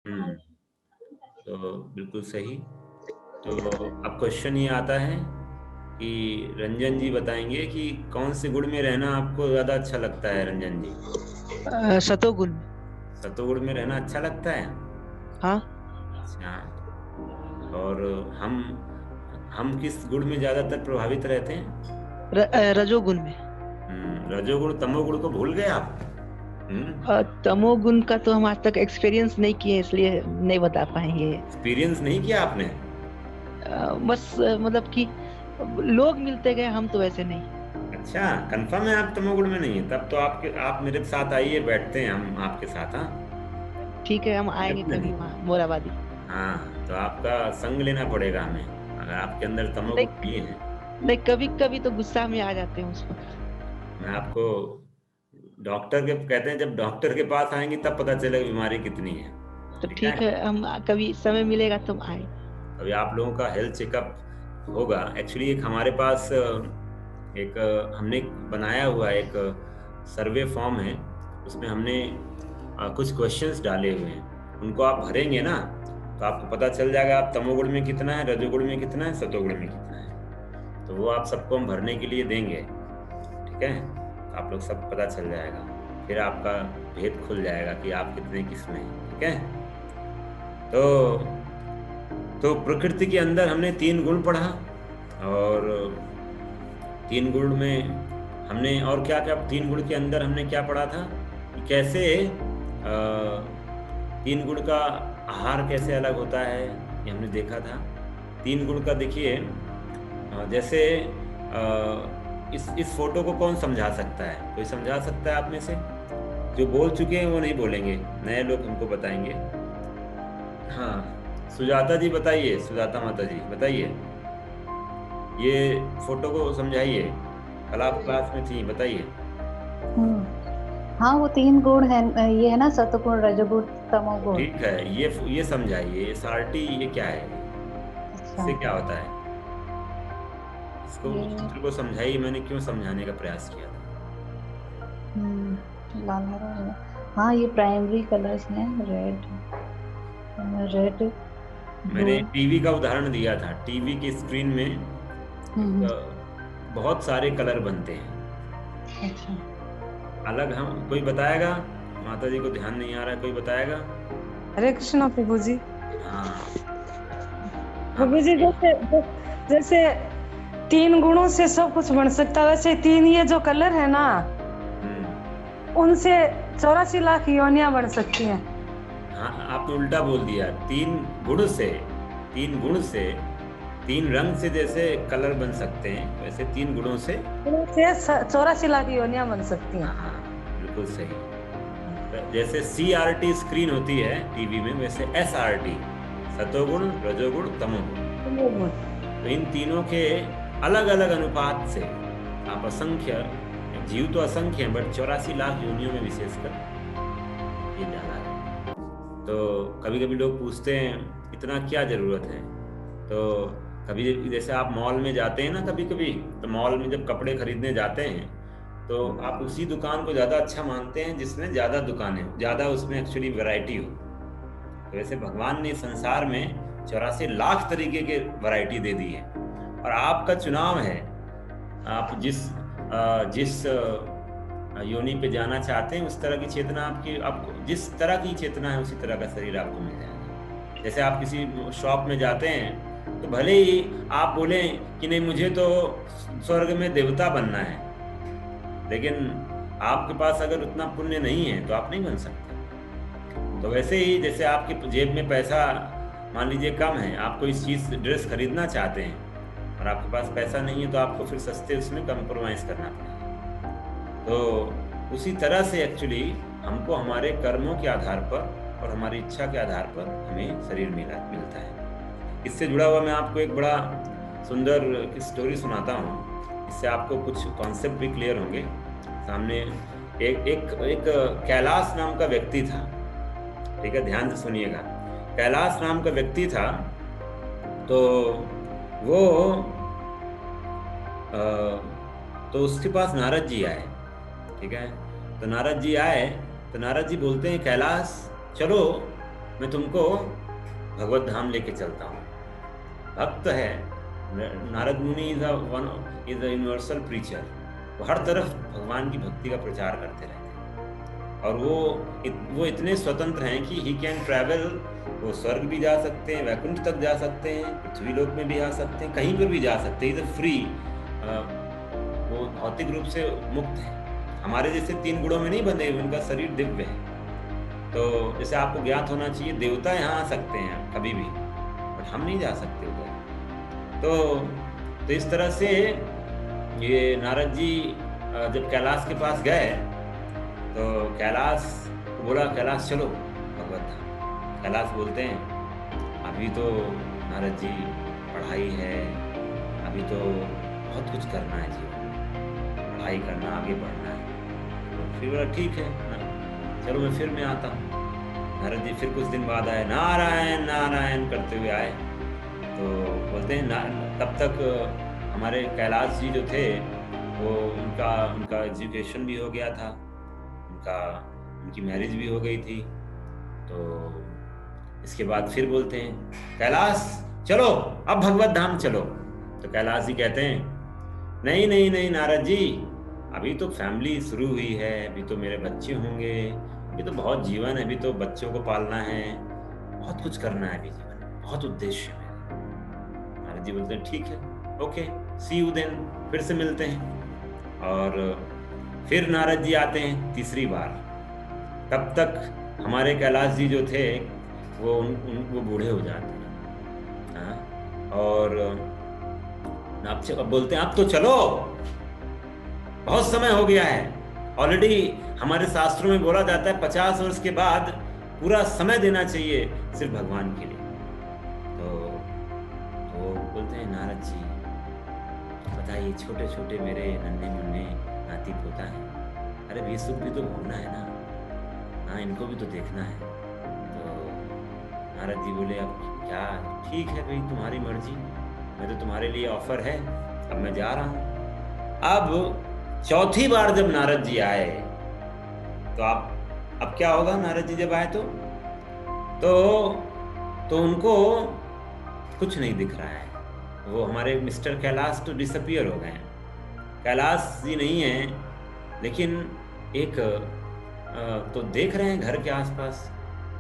तो बिल्कुल सही। तो अब क्वेश्चन ये आता है कि रंजन जी बताएंगे कि कौन से गुण में रहना आपको ज़्यादा अच्छा लगता है, रंजन जी? सतोगुण में। सतोगुण में रहना अच्छा लगता है। हाँ। अच्छा। और हम हम किस गुण में ज़्यादातर प्रभावित रहते हैं? रजोगुण में। रजोगुण तमोगुण को भूल गए आप? तमोगुण का तो हम आज तक एक्सपीरियंस नहीं किए, इसलिए नहीं बता पाएंगे। एक्सपीरियंस नहीं किया आपने? बस मतलब कि लोग मिलते गए, हम तो वैसे नहीं। अच्छा, कंफर्म है आप तमोगुण में नहीं है? तब तो आप मेरे साथ आइए, बैठते हैं हम आपके साथ। हाँ, ठीक है, हम आएंगे डेफिनेटली। कभी वहाँ मोराबादी। हाँ, तो आपका संग लेना पड़ेगा हमें, अगर आपके अंदर तमोगुण नहीं, नहीं है। नहीं, कभी कभी तो गुस्सा में आ जाते हैं उस वक्त। मैं आपको डॉक्टर के कहते हैं, जब डॉक्टर के पास आएंगे तब पता चलेगा बीमारी कितनी है। तो ठीक है। ठीक है, हम कभी समय मिलेगा तो हम आए। अभी आप लोगों का हेल्थ चेकअप होगा। एक्चुअली एक हमारे पास एक हमने बनाया हुआ एक सर्वे फॉर्म है। उसमें हमने कुछ क्वेश्चंस डाले हुए हैं, उनको आप भरेंगे ना तो आपको पता चल जाएगा आप तमोगुण में कितना है, रजोगुण में कितना है, सतोगुण में कितना है। तो वो आप सबको हम भरने के लिए देंगे। ठीक है, तो आप लोग सब पता चल जाएगा, फिर आपका भेद खुल जाएगा कि आप कितने किस में हैं। ठीक है। तो प्रकृति के अंदर हमने 3 गुण पढ़ा, और 3 गुण में हमने और क्या क्या, 3 गुण के अंदर हमने क्या पढ़ा था कि कैसे 3 गुण का आहार कैसे अलग होता है, ये हमने देखा था। 3 गुण का देखिए, जैसे इस फोटो को कौन समझा सकता है? कोई समझा सकता है आप में से? जो बोल चुके हैं वो नहीं बोलेंगे, नए लोग हमको बताएंगे। हाँ, सुजाता जी बताइए, सुजाता माता जी बताइए, ये फोटो को समझाइए, कल आप क्लास में थी, बताइए। हम्म। हाँ, वो 3 गुण है। ये है ना, सतगुण, रजोगुण, तमोगुण। ठीक है, ये समझाइए, एसआरटी ये क्या है? अच्छा। इससे क्या होता है? इसको, ये उस चित्र को समझाइए, मैंने क्यों समझाने का प्रयास किया था। लाल हरा है। हाँ, ये प्राइमरी कलर्स हैं। Red, red, blue. मैंने टीवी का उदाहरण दिया था। टीवी की स्क्रीन में एक, हम्म। बहुत सारे कलर बनते हैं। अच्छा। अलग, हम कोई बताएगा? माता जी को ध्यान नहीं आ रहा है, कोई बताएगा? हरे कृष्णा प्रभु जी। हाँ, आप प्रभु जी, बताइए। जैसे 3 गुणों से सब कुछ बन सकता है, वैसे 3 ये जो कलर है ना, हम्म। उनसे 84 लाख योनियां बन सकती हैं। हाँ, आपने उल्टा बोल दिया। 3 गुण से, 3 गुण से, 3 रंग से जैसे कलर बन सकते हैं, वैसे 3 गुणों से। गुणों से 84 लाख योनियां बन सकती हैं। हाँ, बिल्कुल सही। जैसे CRT स्क्रीन होती है टीवी में, वैसे SRT, सतोगुण, रजोगुण, तमोगुण, तमोगुण। तो इन तीनों के अलग अलग अनुपात से आप असंख्य, जीव तो असंख्य हैं, बट 84 लाख योनियों में विशेषकर ये डाला है। तो कभी कभी लोग पूछते हैं इतना क्या ज़रूरत है? तो कभी जैसे आप मॉल में जाते हैं ना, कभी कभी तो मॉल में जब कपड़े खरीदने जाते हैं तो आप उसी दुकान को ज़्यादा अच्छा मानते हैं जिसमें ज़्यादा दुकानें हो, ज़्यादा उसमें एक्चुअली वैरायटी हो। तो वैसे भगवान ने संसार में 84 लाख तरीके के वैरायटी दे दी है, और आपका चुनाव है। आप जिस योनि पे जाना चाहते हैं, उस तरह की चेतना आपकी, आपको जिस तरह की चेतना है उसी तरह का शरीर आपको मिल जाएगा। जैसे आप किसी शॉप में जाते हैं तो भले ही आप बोलें कि नहीं मुझे तो स्वर्ग में देवता बनना है, लेकिन आपके पास अगर उतना पुण्य नहीं है तो आप नहीं बन सकते। तो वैसे ही जैसे आपके जेब में पैसा मान लीजिए कम है, आप कोई चीज़ ड्रेस खरीदना चाहते हैं और आपके पास पैसा नहीं है, तो आपको फिर सस्ते उसमें कंप्रोमाइज़ करना पड़ेगा। तो उसी तरह से एक्चुअली हमको हमारे कर्मों के आधार पर और हमारी इच्छा के आधार पर हमें शरीर मिलता है। इससे जुड़ा हुआ मैं आपको एक बड़ा सुंदर स्टोरी सुनाता हूँ, इससे आपको कुछ कॉन्सेप्ट भी क्लियर होंगे। सामने एक एक एक कैलाश नाम का व्यक्ति था। ठीक है, ध्यान से सुनिएगा। कैलाश नाम का व्यक्ति था, तो वो तो उसके पास नारद जी आए। ठीक है, तो नारद जी आए तो नारद जी बोलते हैं कैलाश चलो, मैं तुमको भगवत धाम लेके चलता हूँ। भक्त है नारद मुनि, इज अ यूनिवर्सल प्रीचर। वो हर तरफ भगवान की भक्ति का प्रचार करते रहते हैं, और वो इतने स्वतंत्र हैं कि ही कैन ट्रैवल। वो स्वर्ग भी जा सकते हैं, वैकुंठ तक जा सकते हैं, पृथ्वी लोक में भी आ सकते हैं, कहीं पर भी जा सकते हैं। इज फ्री, वो भौतिक रूप से मुक्त है। हमारे जैसे 3 गुणों में नहीं बंधे, उनका शरीर दिव्य है। तो जैसे आपको ज्ञात होना चाहिए, देवता यहाँ आ सकते हैं कभी भी, बट हम नहीं जा सकते उधर। तो इस तरह से ये नारद जी जब कैलाश के पास गए तो कैलाश को बोला, कैलाश चलो भगवत धाम। कैलाश बोलते हैं अभी तो नारद जी पढ़ाई है, अभी तो बहुत कुछ करना है जीवन में, पढ़ाई करना, आगे बढ़ना है। तो फिर बोला ठीक है ना, चलो मैं आता हूँ। नारद जी फिर कुछ दिन बाद आए, नारायण नारायण करते हुए आए। तो बोलते हैं तब तक हमारे कैलाश जी जो थे वो उनका एजुकेशन भी हो गया था, उनकी मैरिज भी हो गई थी। तो इसके बाद फिर बोलते हैं कैलाश चलो अब भगवत धाम चलो। तो कैलाश जी कहते हैं नहीं नहीं नहीं नारद जी, अभी तो फैमिली शुरू हुई है, अभी तो मेरे बच्चे होंगे, अभी तो बहुत जीवन है, अभी तो बच्चों को पालना है, बहुत कुछ करना है अभी जीवन में, बहुत उद्देश्य है। नारद जी बोलते हैं ठीक है, ओके सी यू देन, फिर से मिलते हैं। और फिर नारद जी आते हैं तीसरी बार। तब तक हमारे कैलाश जी जो थे वो बूढ़े हो जाते हैं। और अब बोलते हैं अब तो चलो, बहुत समय हो गया है। ऑलरेडी हमारे शास्त्रों में बोला जाता है 50 वर्ष के बाद पूरा समय देना चाहिए सिर्फ भगवान के लिए। तो बोलते हैं नारद जी बताइए, छोटे छोटे मेरे नन्हे मुन्ने नाती पोता है, अरे भी सुख भी तो भोगना है ना, हाँ इनको भी तो देखना है। तो नारद जी बोले अब क्या, ठीक है भाई तुम्हारी मर्जी, मैं तो तुम्हारे लिए ऑफर है, अब मैं जा रहा हूँ। अब चौथी बार जब नारद जी आए तो अब क्या होगा, नारद जी जब आए तो उनको कुछ नहीं दिख रहा है। वो हमारे मिस्टर कैलाश तो डिसअपियर हो गए हैं। कैलाश जी नहीं है, लेकिन एक तो देख रहे हैं घर के आसपास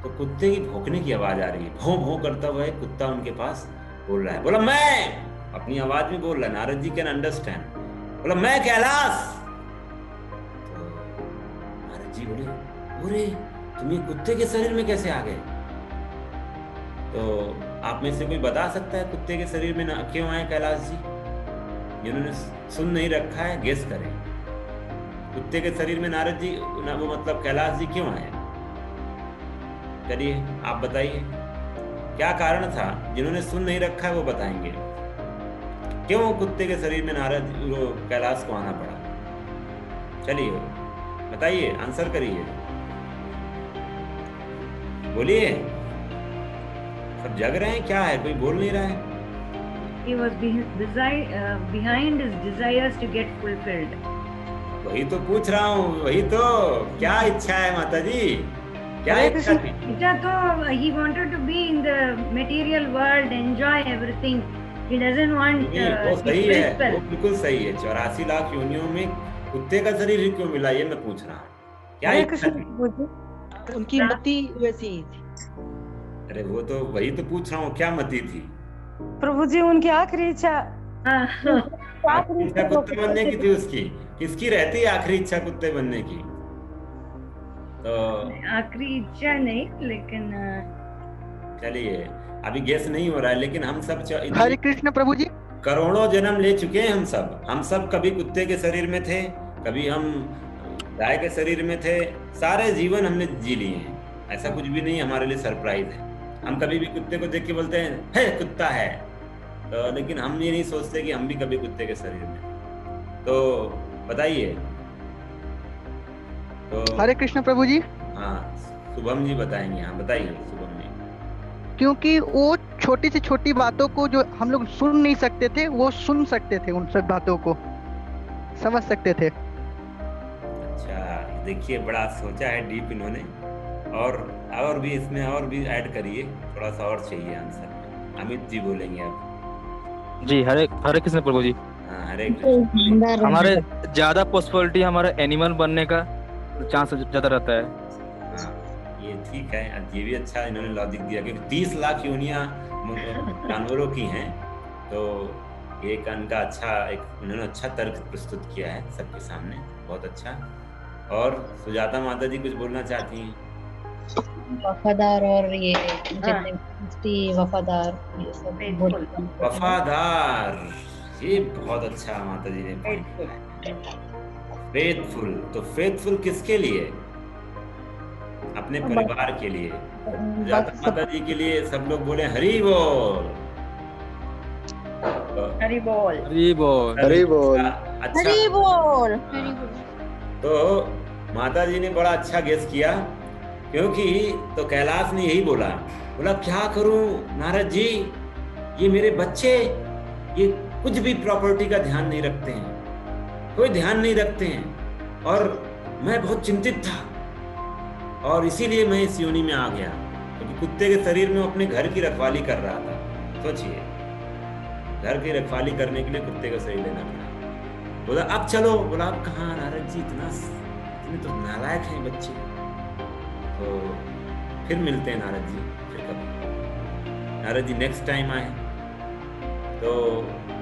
तो कुत्ते की भौंकने की आवाज आ रही है। भौं भौं करता हुआ एक कुत्ता उनके पास बोल रहा है, बोला मैं, अपनी आवाज में बोल रहा है। नारद जी कैन अंडरस्टैंड, बोला मैं कैलाश। तो नारद जी बोले अरे तुम ये कुत्ते के शरीर में कैसे आ गए? तो आप में से कोई बता सकता है कुत्ते के शरीर में क्यों आए कैलाश जी? जिन्होंने सुन नहीं रखा है गेस करें, कुत्ते के शरीर में नारद जी वो मतलब कैलाश जी क्यों आए? चलिए आप बताइए क्या कारण था, जिन्होंने सुन नहीं रखा है वो बताएंगे क्यों कुत्ते के शरीर में नारद वो कैलाश को आना पड़ा। चलिए बताइए, आंसर करिए, बोलिए, सब जग रहे हैं, क्या है कोई बोल नहीं रहा है? He was behind his desires to get fulfilled. वही तो पूछ रहा हूँ, वही तो, क्या इच्छा है माता जी, क्या इच्छा थी? इच्छा तो he wanted to be in the material world, enjoy everything. He doesn't want वो सही है, वो बिल्कुल सही है। 84 लाख योनियों में कुत्ते का शरीर ही क्यों मिला, ये मैं पूछ रहा हूँ, क्या इच्छा थी? उनकी मति वैसी ही थी। अरे वो तो वही तो पूछ रहा हूँ, क्या मति थी? प्रभु जी उनकी आखिरी इच्छा इच्छा कुत्ते बनने की थी उसकी। किसकी रहती है आखिरी इच्छा कुत्ते बनने की? तो आखिरी इच्छा नहीं, लेकिन चलिए अभी गेस नहीं हो रहा है, लेकिन हम सब हरे कृष्ण प्रभु जी, करोड़ों जन्म ले चुके हैं हम सब कभी कुत्ते के शरीर में थे, कभी हम गाय के शरीर में थे, सारे जीवन हमने जी लिए हैं। ऐसा कुछ भी नहीं हमारे लिए सरप्राइज है। हम कभी भी कुत्ते को देख के बोलते हैं हे कुत्ता है, तो लेकिन हम ये नहीं सोचते कि हम भी कभी कुत्ते के शरीर में। तो बताइए। तो हरे कृष्ण प्रभु जी। हाँ शुभम जी बताएंगे, हाँ बताइए शुभम जी। क्योंकि वो छोटी से छोटी बातों को जो हम लोग सुन नहीं सकते थे, वो सुन सकते थे, उन सब बातों को समझ सकते थे। अच्छा देखिए, बड़ा सोचा है डीप इन्होंने, और भी इसमें और भी ऐड करिए, थोड़ा सा और चाहिए आंसर में। अमित जी बोलेंगे अब। जी, हरे हरे कृष्ण प्रभु जी। हाँ, हरे कृष्ण। हमारे ज्यादा पॉसिबिलिटी हमारे एनिमल बनने का चांस ज्यादा रहता है। हाँ, ये ठीक है, ये भी अच्छा इन्होंने लॉजिक दिया कि 30 लाख योनियां जानवरों की हैं, तो एक इनका अच्छा इन्होंने अच्छा तर्क प्रस्तुत किया है सबके सामने, बहुत अच्छा। और सुजाता माता जी कुछ बोलना चाहती हैं? वफादार और ये जितने वफादार ये सब Faithful. वफादार, ये बहुत अच्छा माता जी ने पॉइंट बताया। फेथफुल, तो फेथफुल किसके लिए? अपने परिवार के लिए। सुजाता माता जी के लिए सब लोग बोले हरि बोल। हरि बोल। हरी बोल। हरि बोल। अच्छा, हरी बोल। हाँ। तो माता जी ने बड़ा अच्छा गेस किया, क्योंकि तो कैलाश ने यही बोला क्या करूं नारद जी, ये मेरे बच्चे ये कुछ भी प्रॉपर्टी का ध्यान नहीं रखते हैं, कोई ध्यान नहीं रखते हैं, और मैं बहुत चिंतित था, और इसीलिए मैं इस योनि में आ गया, क्योंकि कुत्ते के शरीर में अपने घर की रखवाली कर रहा था। सोचिए, घर की रखवाली करने के लिए कुत्ते का शरीर लेना पड़ा। बोला अब चलो, बोला अब कहाँ नारद जी, इतने तो नालायक हैं बच्चे। तो फिर मिलते हैं नारद जी, फिर कभी नारद जी नेक्स्ट टाइम आए तो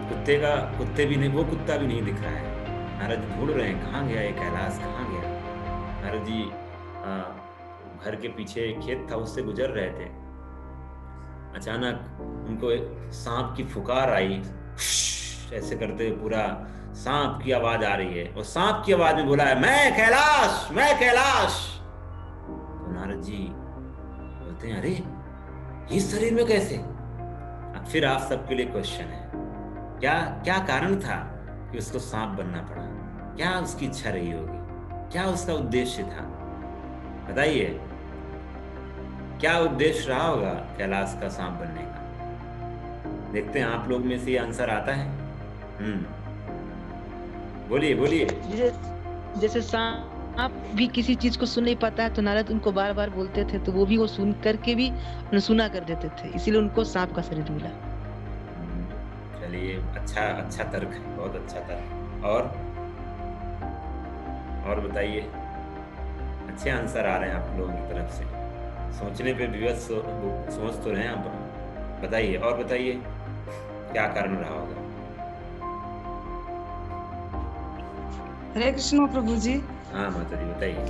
कुत्ते भी नहीं, वो कुत्ता भी नहीं दिख रहा है। नारद जी ढूंढ रहे हैं कहाँ गया ये कैलाश, कहाँ गया। नारद जी घर के पीछे एक खेत था, उससे गुजर रहे थे। अचानक उनको एक सांप की फुकार आई, ऐसे करते हुए पूरा सांप की आवाज आ रही है, और सांप की आवाज में बोला है मैं कैलाश, मैं कैलाश। तो नारद जी बोलते हैं अरे इस शरीर में कैसे? अब फिर आप सबके लिए क्वेश्चन है, क्या कारण था कि उसको सांप बनना पड़ा? क्या उसकी इच्छा रही होगी? क्या उसका उद्देश्य था? बताइए, क्या उद्देश्य रहा होगा कैलाश का सांप बनने का? देखते हैं आप लोग में से आंसर आता है। बोलिए बोलिए। जैसे सांप भी किसी चीज को सुन नहीं पाता है, तो नारद उनको बार बार बोलते थे, तो वो भी वो सुन करके भी सुना कर देते थे, इसीलिए उनको सांप का शरीर मिला। चलिए, अच्छा तर्क है, बहुत अच्छा तर्क। और बताइए, अच्छे आंसर आ रहे हैं आप लोगों की तरफ से। सोचने पे विवश सोच तो रहे हैं आप। बताइए, और बताइए क्या कारण रहा होगा? हरे कृष्ण प्रभु जी। हाँ माता जी बताइए।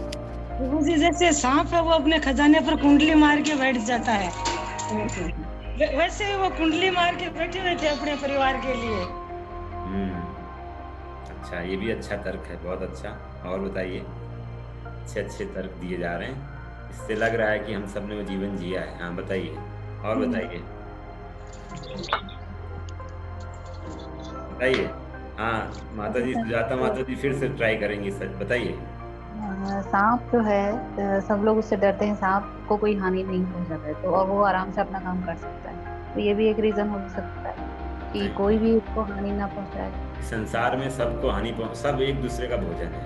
प्रभु जी, जैसे सांप है वो अपने खजाने पर कुंडली मार के बैठ जाता है, वैसे ही वो कुंडली मार के बैठे हुए थे अपने परिवार के लिए। अच्छा, ये भी अच्छा तर्क है, बहुत अच्छा। और बताइए, अच्छे तर्क दिए जा रहे हैं, इससे लग रहा है कि हम सब ने वो जीवन जिया है। हाँ बताइए, और बताइए। हाँ माता जी, सुजाता माता जी फिर से ट्राई करेंगी, सच बताइए। सांप जो है, सब लोग उससे डरते हैं, सांप को कोई हानि नहीं पहुंचाता है, तो और वो आराम से अपना काम कर सकता है, तो ये भी एक रीजन हो सकता है कि कोई भी उसको हानि ना पहुंचाए। संसार में सबको हानि सब एक दूसरे का भोजन है।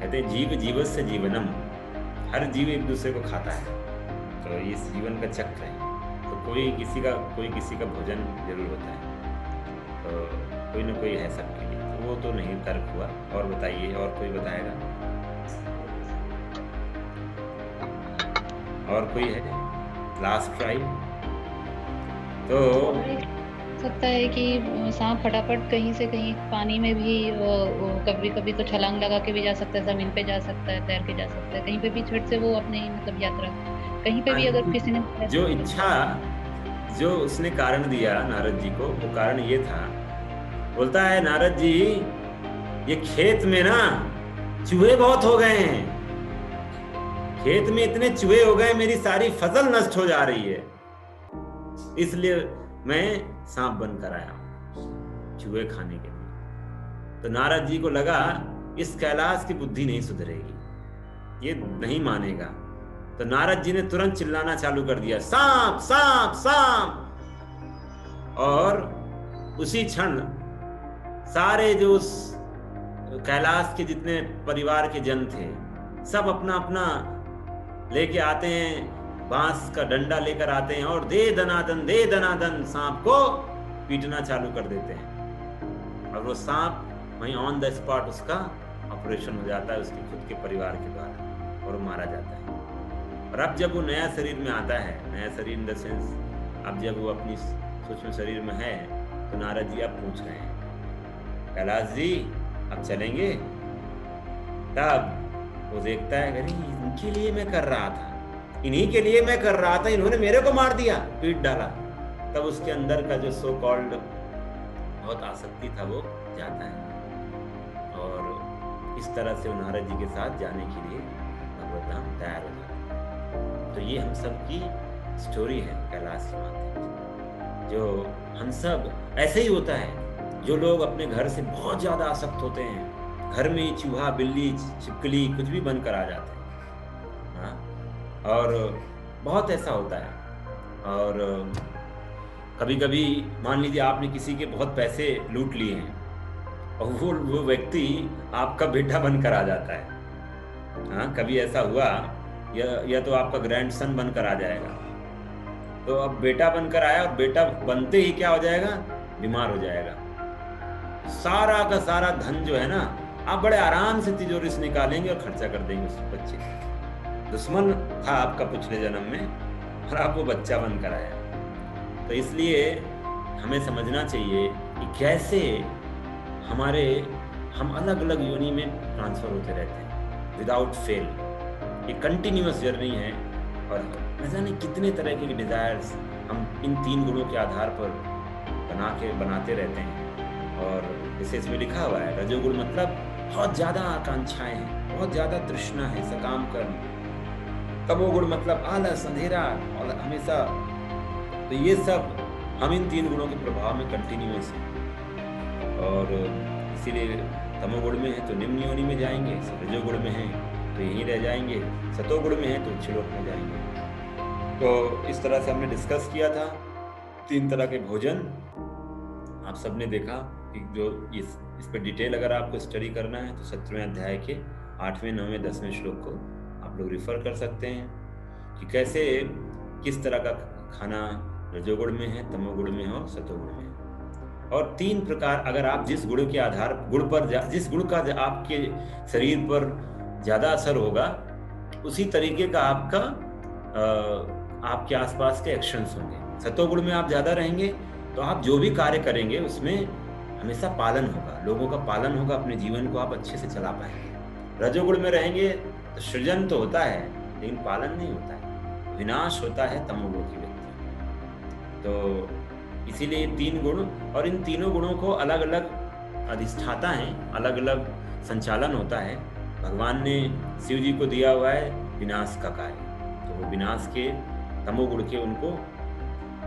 कहते हैं जीव जीवस्य जीवनम, हर जीव एक दूसरे को खाता है, तो इस जीवन का चक्र है, तो कोई किसी का भोजन जरूर होता है, तो कोई ना कोई है सबके लिए, तो वो तो नहीं तर्क हुआ। और बताइए, और कोई बताएगा? और कोई है? Last try. तो सकता है कि सांप फटाफट कहीं से कहीं पानी में भी कभी कभी तो छलांग लगा के भी जा सकता है, जमीन पे जा सकता है, तैर के जा सकता है, कहीं पे भी झट से वो अपनी मतलब यात्रा कहीं पे भी अगर किसी ने जो इच्छा जो उसने कारण दिया नारद जी को, वो कारण ये था, बोलता है नारद जी ये खेत में ना चूहे बहुत हो गए हैं, खेत में इतने चूहे हो गए, मेरी सारी फसल नष्ट हो जा रही है, इसलिए मैं सांप बनकर आया हूं चूहे खाने के लिए। तो नारद जी को लगा इस कैलाश की बुद्धि नहीं सुधरेगी, ये नहीं मानेगा, तो नारद जी ने तुरंत चिल्लाना चालू कर दिया, सांप सांप सांप। और उसी क्षण सारे जो उस कैलाश के जितने परिवार के जन थे, सब अपना अपना लेके आते हैं, बांस का डंडा लेकर आते हैं और दे दनादन सांप को पीटना चालू कर देते हैं, और वो सांप वहीं ऑन द स्पॉट उसका ऑपरेशन हो जाता है उसके खुद के परिवार के द्वारा, और वो मारा जाता है। और अब जब वो नया शरीर में आता है, नया शरीर इन द सेंस अब जब वो अपनी सूक्ष्म शरीर में है, तो नारद जी अब पूछ रहे हैं, कैलाश जी अब चलेंगे? तब वो देखता है, अरे इनके लिए मैं कर रहा था, इन्हीं के लिए मैं कर रहा था, इन्होंने मेरे को मार दिया, पीट डाला। तब उसके अंदर का जो सो कॉल्ड बहुत आसक्ति था वो जाता है, और इस तरह से वो नारद जी के साथ जाने के लिए भगवत धाम तैयार हो जाता है। तो ये हम सब की स्टोरी है कैलाश के माध्यम से, जो हम सब ऐसे ही होता है। जो लोग अपने घर से बहुत ज्यादा आसक्त होते हैं, घर में ही चूहा बिल्ली छिपकली कुछ भी बनकर आ जाते हैं, हाँ, और बहुत ऐसा होता है। और कभी कभी मान लीजिए आपने किसी के बहुत पैसे लूट लिए हैं, और वो व्यक्ति आपका बेटा बनकर आ जाता है, हाँ, कभी ऐसा हुआ, या तो आपका ग्रैंडसन बनकर आ जाएगा। तो अब बेटा बनकर आया, और बेटा बनते ही क्या हो जाएगा, बीमार हो जाएगा। सारा का सारा धन जो है ना, आप बड़े आराम से तिजोरी से निकालेंगे और खर्चा कर देंगे उस बच्चे को। दुश्मन था आपका पिछले जन्म में, और आप वो बच्चा बनकर आया। तो इसलिए हमें समझना चाहिए कि कैसे हम अलग अलग योनि में ट्रांसफर होते रहते हैं विदाउट फेल। ये कंटिन्यूअस जर्नी है, और न जाने कितने तरह के डिजायर्स हम इन 3 गुणों के आधार पर बनाते रहते हैं। और जैसे इसमें लिखा हुआ है, रजोगुण मतलब बहुत ज्यादा आकांक्षाएं हैं, बहुत ज्यादा तृष्णा है, सकाम कर्म। तमोगुण मतलब आलस, अंधेरा और हमेशा। तो ये सब हम इन 3 गुणों के प्रभाव में कंटिन्यूअस हैं, और इसीलिए तमोगुण में है तो निम्न योनि में जाएंगे, रजोगुण में है तो यहीं रह जाएंगे, सतोगुण में है तो उच्च लोक में जाएंगे। तो इस तरह से हमने डिस्कस किया था 3 तरह के भोजन। आप सबने देखा कि जो इस पर डिटेल अगर आपको स्टडी करना है तो 17वें अध्याय के 8वें, 9वें, 10वें श्लोक को आप लोग रिफर कर सकते हैं कि कैसे किस तरह का खाना रजोगुण में है, तमोगुण में है और सतोगुण में है। और 3 प्रकार, अगर आप जिस गुण के आधार जिस गुण का आपके शरीर पर ज्यादा असर होगा, उसी तरीके का आपके आसपास के एक्शंस होंगे। सतोगुण में आप ज्यादा रहेंगे तो आप जो भी कार्य करेंगे उसमें हमेशा पालन होगा, लोगों का पालन होगा, अपने जीवन को आप अच्छे से चला पाएंगे। रजोगुण में रहेंगे तो सृजन तो होता है लेकिन पालन नहीं होता है, विनाश होता है तमोगुण की व्यक्ति। तो इसीलिए 3 गुण, और इन तीनों गुणों को अलग अलग अधिष्ठाता हैं, अलग अलग संचालन होता है। भगवान ने शिव जी को दिया हुआ है विनाश का कार्य, तो वो विनाश के तमोगुण के उनको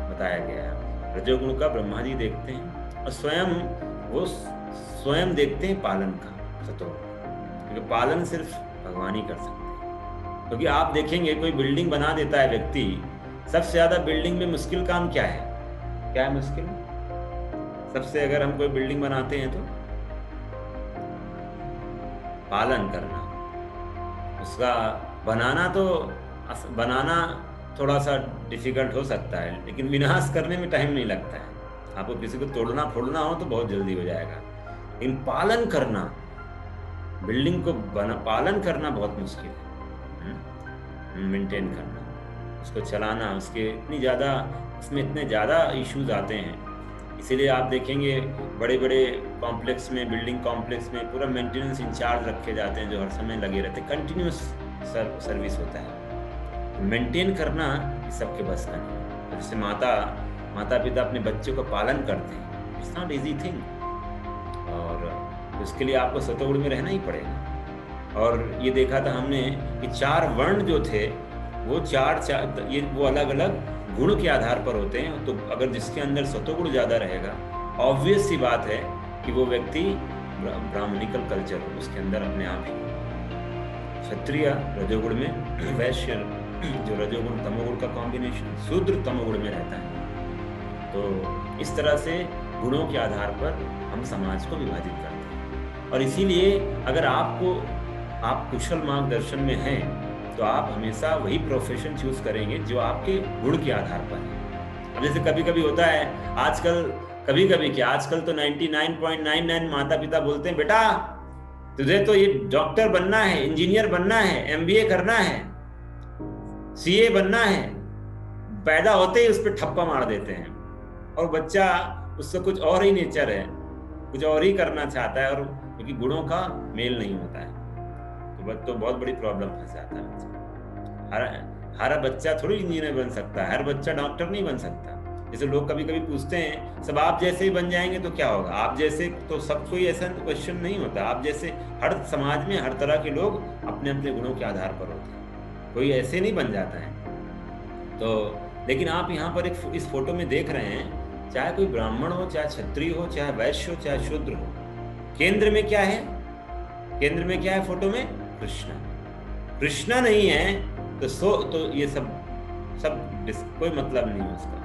बताया गया है। रजोगुण का ब्रह्मा जी देखते हैं, और स्वयं देखते हैं पालन का सतोगुण, क्योंकि पालन सिर्फ भगवान ही कर सकते हैं। क्योंकि आप देखेंगे कोई बिल्डिंग बना देता है व्यक्ति, सबसे ज्यादा बिल्डिंग में मुश्किल काम क्या है मुश्किल? सबसे अगर हम कोई बिल्डिंग बनाते हैं तो पालन करना, उसका बनाना थोड़ा सा डिफिकल्ट हो सकता है, लेकिन विनाश करने में टाइम नहीं लगता है। आपको किसी को तोड़ना फोड़ना हो तो बहुत जल्दी हो जाएगा, लेकिन पालन करना, बिल्डिंग को पालन करना बहुत मुश्किल है। मेंटेन करना, उसको चलाना, उसमें इतने ज़्यादा इश्यूज आते हैं। इसीलिए आप देखेंगे बड़े बड़े कॉम्प्लेक्स में, बिल्डिंग कॉम्प्लेक्स में पूरा मेंटेनेंस इंचार्ज रखे जाते हैं जो हर समय लगे रहते हैं, कंटिन्यूस सर्विस होता है। मेंटेन करना इस सबके बस का नहीं है। जैसे माता पिता अपने बच्चों का पालन करते हैं, इट्स नॉट इजी थिंग, और उसके लिए आपको सतोगुण में रहना ही पड़ेगा। और ये देखा था हमने कि 4 वर्ण जो थे वो वो अलग अलग गुण के आधार पर होते हैं। तो अगर जिसके अंदर सतोगुण ज्यादा रहेगा, ऑब्वियस सी बात है कि वो व्यक्ति ब्राह्मणिकल कल्चर उसके अंदर अपने आप ही, क्षत्रिय रजोगुण में, वैश्य जो रजोगुण तमोगुण का कॉम्बिनेशन, शूद्र तमोगुण में रहता है। तो इस तरह से गुणों के आधार पर हम समाज को विभाजित करते हैं। और इसीलिए अगर आप कुशल मार्गदर्शन में हैं तो आप हमेशा वही प्रोफेशन चूज करेंगे जो आपके गुण के आधार पर है। अब जैसे कभी कभी होता है, आजकल कभी कभी क्या, आजकल तो 99.99 माता पिता बोलते हैं बेटा तुझे तो ये डॉक्टर बनना है, इंजीनियर बनना है, MBA करना है, CA बनना है। पैदा होते ही उस पर ठप्पा मार देते हैं और बच्चा उससे कुछ और ही नेचर है, कुछ और ही करना चाहता है और क्योंकि गुणों का मेल नहीं होता है तो बहुत बड़ी प्रॉब्लम फंस जाता है बच्चा। हर बच्चा थोड़ी इंजीनियर बन सकता है, हर बच्चा डॉक्टर नहीं बन सकता। जैसे लोग कभी कभी पूछते हैं सब आप जैसे ही बन जाएंगे तो क्या होगा, आप जैसे तो सब कोई ऐसा क्वेश्चन नहीं होता। आप जैसे हर समाज में हर तरह के लोग अपने अपने गुणों के आधार पर होते हैं, कोई ऐसे नहीं बन जाता है। तो लेकिन आप यहाँ पर इस फोटो में देख रहे हैं, चाहे कोई ब्राह्मण हो, चाहे क्षत्रिय हो, चाहे वैश्य हो, चाहे शूद्र हो, केंद्र में क्या है, केंद्र में क्या है फोटो में, कृष्णा। कृष्णा नहीं है तो ये सब कोई मतलब नहीं है उसका।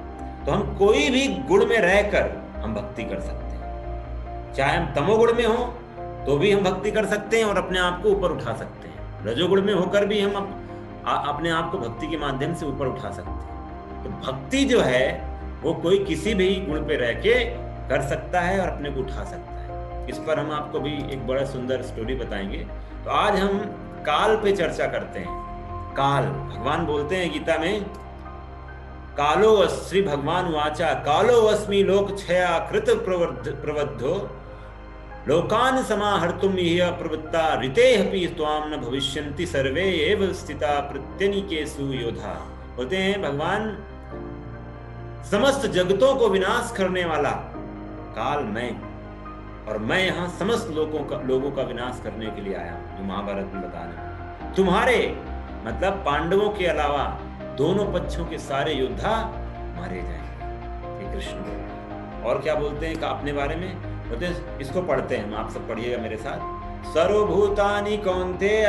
तो हम कोई भी गुण में रहकर हम भक्ति कर सकते हैं, चाहे हम तमोगुण में हो तो भी हम भक्ति कर सकते हैं और अपने आप को ऊपर उठा सकते हैं, रजोगुण में होकर भी हम अपने आप को भक्ति के माध्यम से ऊपर उठा सकते हैं। तो भक्ति जो है वो कोई किसी भी गुण पे रह के कर सकता है और अपने को उठा सकता है। इस पर हम आपको भी एक बड़ा सुंदर स्टोरी बताएंगे। तो आज हम काल पे चर्चा करते हैं। काल, भगवान बोलते हैं गीता में, कालो श्री भगवान वाचा कालो अस्मि लोक क्षया कृत प्रवद्धो लोकान समाहर्तुम इह प्रवृत्ता ऋतेऽपि त्वाम न भविष्यन्ति सर्वे एव स्थिता प्रत्यनीकेषु योधा। बोलते हैं भगवान समस्त जगतों को विनाश करने वाला काल मैं, और मैं यहाँ समस्त लोगों का विनाश करने के लिए आया हूँ। जो महाभारत में बता रहे तुम्हारे मतलब पांडवों के अलावा दोनों पक्षों के सारे योद्धा मारे जाएंगे। कृष्ण और क्या बोलते हैं अपने बारे में, बोलते हैं, इसको पढ़ते हैं, आप सब पढ़िएगा मेरे साथ। सर्वभूतानि कौन्तेय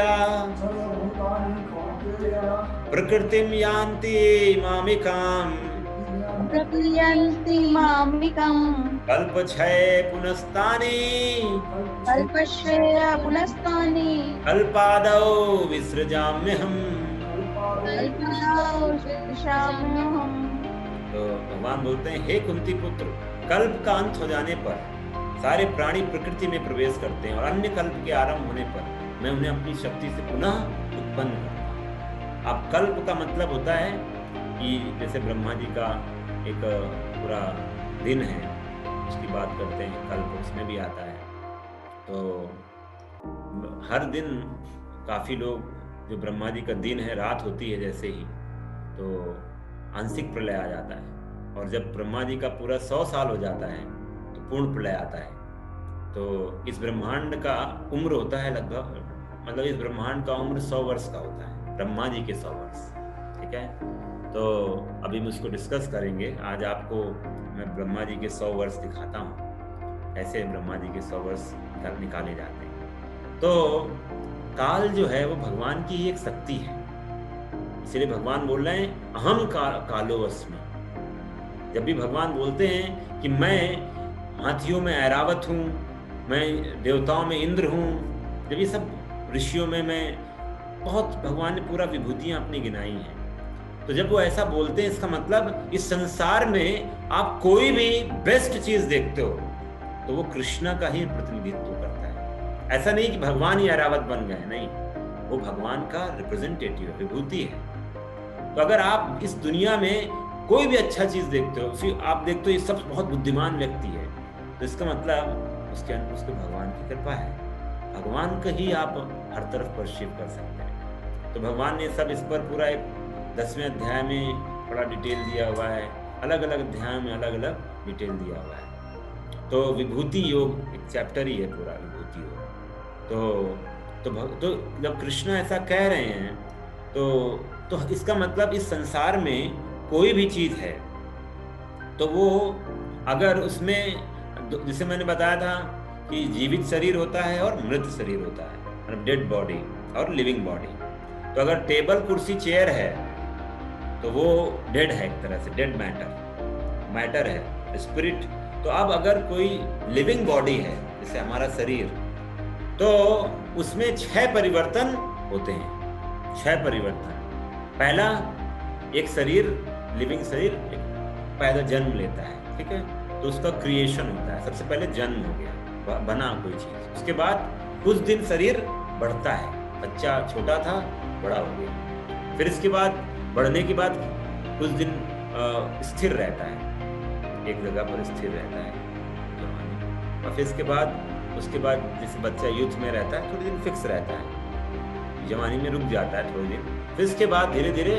प्रकृतिम यान्ति मामिकाम् कल्पक्षये पुनस्तानि कल्पादौ विसृजाम्यहम्। तो भगवान बोलते हैं, हे कुंती पुत्र, कल्प का अंत हो जाने पर सारे प्राणी प्रकृति में प्रवेश करते हैं और अन्य कल्प के आरंभ होने पर मैं उन्हें अपनी शक्ति से पुनः उत्पन्न करता हूँ। अब कल्प का मतलब होता है कि जैसे ब्रह्मा जी का एक पूरा दिन है, उसकी बात करते हैं, कल्प उसमें भी आता है। तो हर दिन काफी लोग, जो ब्रह्मा जी का दिन है, रात होती है जैसे ही तो आंशिक प्रलय आ जाता है, और जब ब्रह्मा जी का पूरा 100 साल हो जाता है तो पूर्ण प्रलय आता है। तो इस ब्रह्मांड का उम्र होता है लगभग, मतलब इस ब्रह्मांड का उम्र 100 वर्ष का होता है, ब्रह्मा जी के 100 वर्ष। ठीक है, तो अभी हम उसको डिस्कस करेंगे। आज आपको मैं ब्रह्मा जी के 100 वर्ष दिखाता हूँ, ऐसे ब्रह्मा जी के 100 वर्ष निकाले जाते हैं। तो काल जो है वो भगवान की एक शक्ति है, इसलिए भगवान बोल रहे हैं अहम कालो अस्मि। जब भी भगवान बोलते हैं कि मैं हाथियों में ऐरावत हूँ, मैं देवताओं में इंद्र हूँ, जब ये सब ऋषियों में मैं बहुत, भगवान ने पूरा विभूतियां अपनी गिनाई हैं। तो जब वो ऐसा बोलते हैं, इसका मतलब इस संसार में आप कोई भी बेस्ट चीज देखते हो तो वो कृष्णा का ही प्रतिनिधित्व करता है। ऐसा नहीं कि भगवान ही ऐरावत बन गए, नहीं, वो भगवान का रिप्रेजेंटेटिव है, विभूति है। तो अगर आप इस दुनिया में कोई भी अच्छा चीज देखते हो, फिर आप देखते हो ये सब बहुत बुद्धिमान व्यक्ति है, तो इसका मतलब उसके अंदर उसके भगवान की कृपा है, भगवान का ही आप हर तरफ परसीव कर सकते हैं। तो भगवान ने सब इस पर पूरा एक 10वें अध्याय में बड़ा डिटेल दिया हुआ है, अलग अलग अध्याय में अलग अलग डिटेल दिया हुआ है। तो विभूति योग एक चैप्टर ही है पूरा, विभूति योग। तो जब कृष्ण ऐसा कह रहे हैं तो इसका मतलब इस संसार में कोई भी चीज है तो वो अगर उसमें, जैसे मैंने बताया था कि जीवित शरीर होता है और मृत शरीर होता है, मतलब डेड बॉडी और लिविंग बॉडी। तो अगर टेबल कुर्सी चेयर है तो वो डेड है, एक तरह से डेड मैटर है, स्पिरिट। तो अब अगर कोई लिविंग बॉडी है जैसे हमारा शरीर, तो उसमें 6 परिवर्तन होते हैं। 6 परिवर्तन। पहला, एक शरीर, लिविंग शरीर पैदा जन्म लेता है, ठीक है, तो उसका क्रिएशन होता है। सबसे पहले जन्म हो गया, बना कोई चीज। उसके बाद कुछ दिन शरीर बढ़ता है, बच्चा छोटा था, बड़ा हो गया। फिर इसके बाद बढ़ने के बाद कुछ दिन स्थिर रहता है, एक जगह पर स्थिर रहता है जवानी। और फिर उसके बाद जैसे बच्चा यूथ में रहता है, थोड़े दिन फिक्स रहता है, जवानी में रुक जाता है थोड़े दिन। फिर इसके बाद धीरे धीरे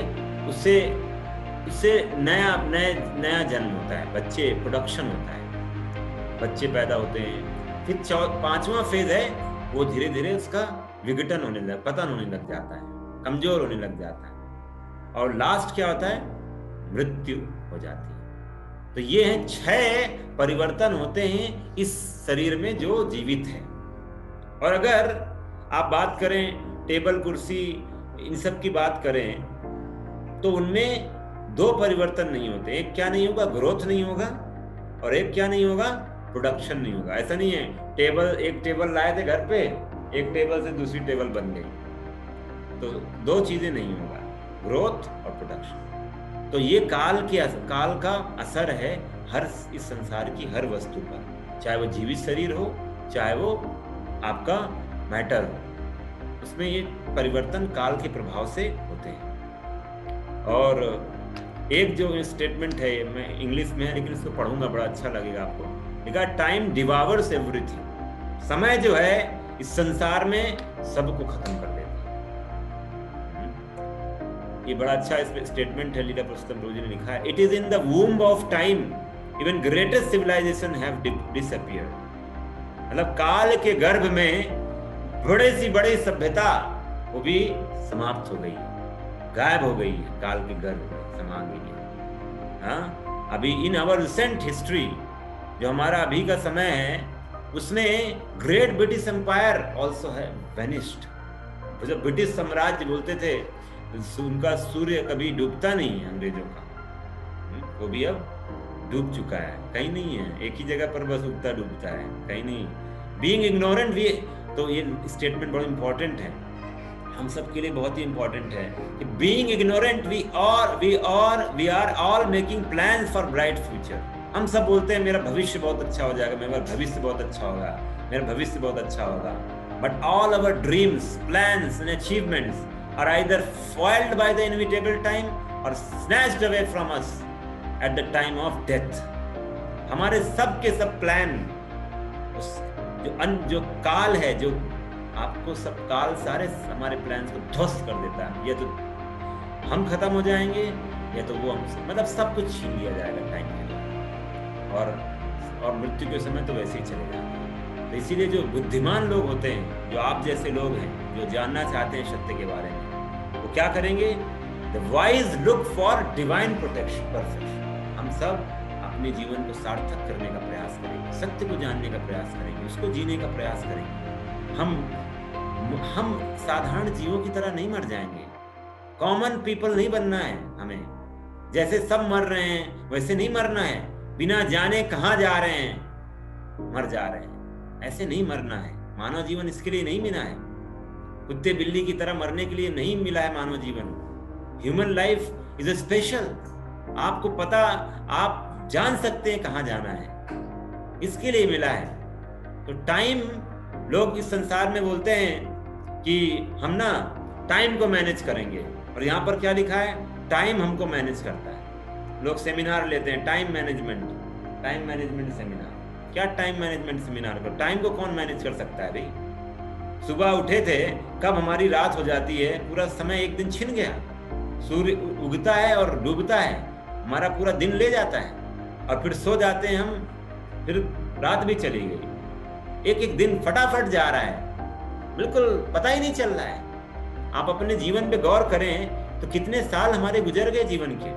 उससे नया जन्म होता है, बच्चे प्रोडक्शन होता है, बच्चे पैदा होते हैं। फिर 5वां फेज है, वो धीरे धीरे उसका विघटन होने पतन होने लग जाता है, कमजोर होने लग जाता है। और लास्ट क्या होता है? मृत्यु हो जाती है। तो ये हैं 6 परिवर्तन होते हैं इस शरीर में जो जीवित है। और अगर आप बात करें टेबल कुर्सी इन सब की बात करें तो उनमें 2 परिवर्तन नहीं होते। एक क्या नहीं होगा? ग्रोथ नहीं होगा, और एक क्या नहीं होगा? प्रोडक्शन नहीं होगा। ऐसा नहीं है एक टेबल लाए थे घर पे, एक टेबल से दूसरी टेबल बन गई, तो 2 चीजें नहीं होगा, ग्रोथ और प्रोडक्शन। तो ये काल का असर है इस संसार की हर वस्तु पर, चाहे वो जीवित शरीर हो, चाहे वो आपका मैटर हो, उसमें ये परिवर्तन काल के प्रभाव से होते हैं। और एक जो स्टेटमेंट है, मैं इंग्लिश में है लेकिन इसको पढ़ूंगा, बड़ा अच्छा लगेगा आपको। लिखा, टाइम डिवावर्स एवरीथिंग। समय जो है इस संसार में सबको खत्म कर देता है। ये बड़ा अच्छा स्टेटमेंट है, लीला पुरुषोत्तम प्रभु जी ने लिखा है। It is in the womb of time even greatest civilisation have disappeared. मतलब काल के गर्भ में बड़ी सभ्यता वो भी समाप्त हो गई है, गायब हो गई है, काल के गर्भ में समा गई है। हाँ, अभी इन आवर रिसेंट हिस्ट्री, जो हमारा अभी का समय है, उसमें ग्रेट ब्रिटिश एम्पायर ऑल्सो है वेनिस्ड। जब ब्रिटिश साम्राज्य बोलते थे, उनका सूर्य कभी डूबता नहीं है अंग्रेजों का, वो भी अब डूब चुका है, कहीं नहीं है, एक ही जगह पर बस उगता डूबता है, कहीं नहीं। बीइंग इग्नोरेंट भी, तो ये स्टेटमेंट बहुत इंपॉर्टेंट है, हम सब के लिए बहुत ही इंपॉर्टेंट है कि being ignorant we are all making plans for bright future. हम सब बोलते हैं मेरा भविष्य बहुत अच्छा हो जाएगा, मेरा भविष्य बहुत अच्छा होगा, मेरा भविष्य बहुत अच्छा होगा। But all our dreams, plans and achievements are either foiled by the inevitable time or snatched away from us at the time of death. हमारे सब के सब प्लान, जो काल है, जो आपको सब काल सारे हमारे प्लान्स को ध्वस्त कर देता है। या तो हम खत्म हो जाएंगे, या तो वो हमसे, मतलब सब कुछ छीन लिया जाएगा टाइम के लिए, और मृत्यु के समय तो वैसे ही चले जाएंगे। तो इसीलिए जो बुद्धिमान लोग होते हैं, जो आप जैसे लोग हैं, जो जानना चाहते हैं सत्य के बारे में, वो क्या करेंगे? The wise look for divine protection, perfection. हम सब अपने जीवन को सार्थक करने का प्रयास करेंगे, सत्य को जानने का प्रयास करेंगे, उसको जीने का प्रयास करेंगे। हम साधारण जीवों की तरह नहीं मर जाएंगे, कॉमन पीपल नहीं बनना है हमें। जैसे सब मर रहे हैं वैसे नहीं मरना है, बिना जाने कहाँ जा रहे हैं मर जा रहे हैं, ऐसे नहीं मरना है। मानव जीवन इसके लिए नहीं मिला है, कुत्ते बिल्ली की तरह मरने के लिए नहीं मिला है मानव जीवन। Human life is a special, आपको पता, आप जान सकते हैं कहाँ जाना है, इसके लिए मिला है। तो टाइम, लोग इस संसार में बोलते हैं कि हम ना टाइम को मैनेज करेंगे, और यहाँ पर क्या लिखा है? टाइम हमको मैनेज करता है। लोग सेमिनार लेते हैं, टाइम मैनेजमेंट सेमिनार। क्या टाइम मैनेजमेंट सेमिनार को? टाइम को कौन मैनेज कर सकता है भाई? सुबह उठे थे, कब हमारी रात हो जाती है, पूरा समय एक दिन छिन गया। सूर्य उगता है और डूबता है, हमारा पूरा दिन ले जाता है, और फिर सो जाते हैं हम, फिर रात भी चली गई। एक एक दिन फटाफट जा रहा है, बिल्कुल पता ही नहीं चल रहा है। आप अपने जीवन पे गौर करें तो कितने साल हमारे गुजर गए जीवन के।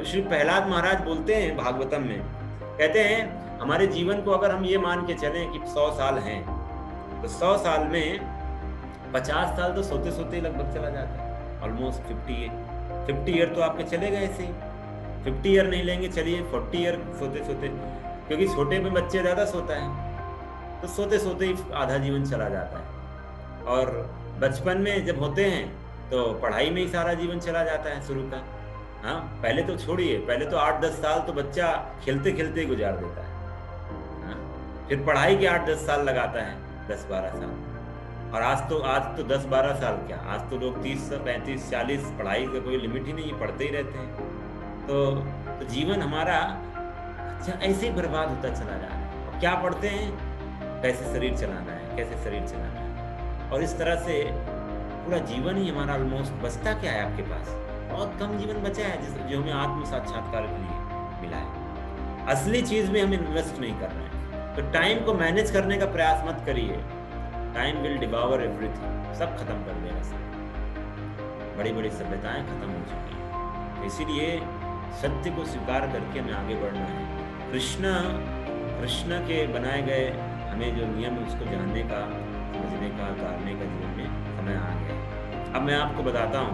श्री प्रहलाद महाराज बोलते हैं भागवतम में, कहते हैं हमारे जीवन को अगर हम ये मान के चलें कि 100 साल हैं, तो 100 साल में 50 साल तो सोते सोते लगभग चला जाता है, ऑलमोस्ट 50 ईयर तो आपके चले गए ऐसे ही। 50 ईयर नहीं लेंगे, चलिए 40 ईयर सोते सोते, क्योंकि छोटे में बच्चे ज्यादा सोता है, तो सोते सोते ही आधा जीवन चला जाता है। और बचपन में जब होते हैं तो पढ़ाई में ही सारा जीवन चला जाता है शुरू का। हाँ, पहले तो छोड़िए, पहले तो 8-10 साल तो बच्चा खेलते खेलते ही गुजार देता है। हाँ, फिर पढ़ाई के 8-10 साल लगाता है, 10-12 साल। और आज तो 10-12 साल क्या, आज तो लोग 30, 35, 40, पढ़ाई का कोई लिमिट ही नहीं है, पढ़ते ही रहते हैं। तो जीवन हमारा अच्छा ऐसे ही बर्बाद होता चला जा रहा है। और क्या पढ़ते हैं, कैसे शरीर चलाना है, कैसे शरीर चलाना है, और इस तरह से पूरा जीवन ही हमारा ऑलमोस्ट बचता क्या है आपके पास, बहुत कम जीवन बचा है जो हमें आत्म साक्षात्कार के लिए मिला है। असली चीज में हम इन्वेस्ट नहीं कर रहे हैं। तो टाइम को मैनेज करने का प्रयास मत करिए, टाइम विल डिवावर एवरीथिंग, सब खत्म कर देगा सब। बड़ी बड़ी सभ्यताएं खत्म हो चुकी हैं। तो इसीलिए सत्य को स्वीकार करके हमें आगे बढ़ना है। कृष्ण के बनाए गए हमें जो नियम है उसको जानने का, समझने का, उतारने का जीवन में समय आ गया है। अब मैं आपको बताता हूँ,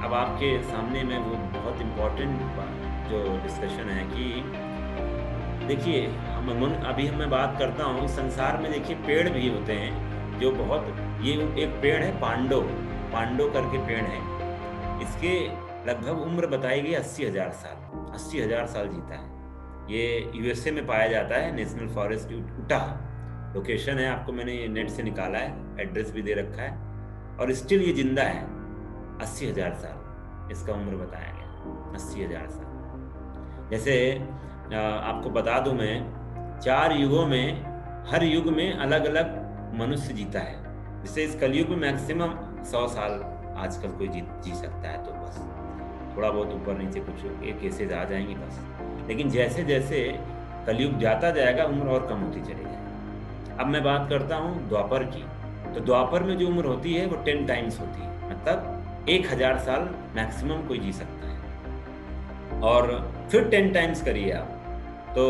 अब आपके सामने में वो बहुत इम्पोर्टेंट जो डिस्कशन है कि देखिए अभी मैं बात करता हूँ संसार में। देखिए पेड़ भी होते हैं जो बहुत, ये एक पेड़ है पांडो करके पेड़ है, इसके लगभग उम्र बताई गई 80,000 साल, 80,000 साल जीता है। ये यूएसए में पाया जाता है, नेशनल फॉरेस्ट उटाह लोकेशन है, आपको मैंने नेट से निकाला है, एड्रेस भी दे रखा है, और स्टिल ये जिंदा है। 80,000 साल इसका उम्र बताया गया, 80,000 साल। जैसे आपको बता दूं मैं, 4 युगों में हर युग में अलग अलग मनुष्य जीता है। जैसे इस कलयुग में मैक्सिमम 100 साल आजकल कोई जी सकता है, तो बस थोड़ा बहुत ऊपर नीचे कुछ एक केसेज आ जाएंगे बस। लेकिन जैसे जैसे कलयुग जाता जाएगा उम्र और कम होती चली जाएगी। अब मैं बात करता हूँ द्वापर की, तो द्वापर में जो उम्र होती है वो 10 टाइम्स होती है, मतलब 1000 साल मैक्सिमम कोई जी सकता है। और फिर 10 टाइम्स करिए आप, तो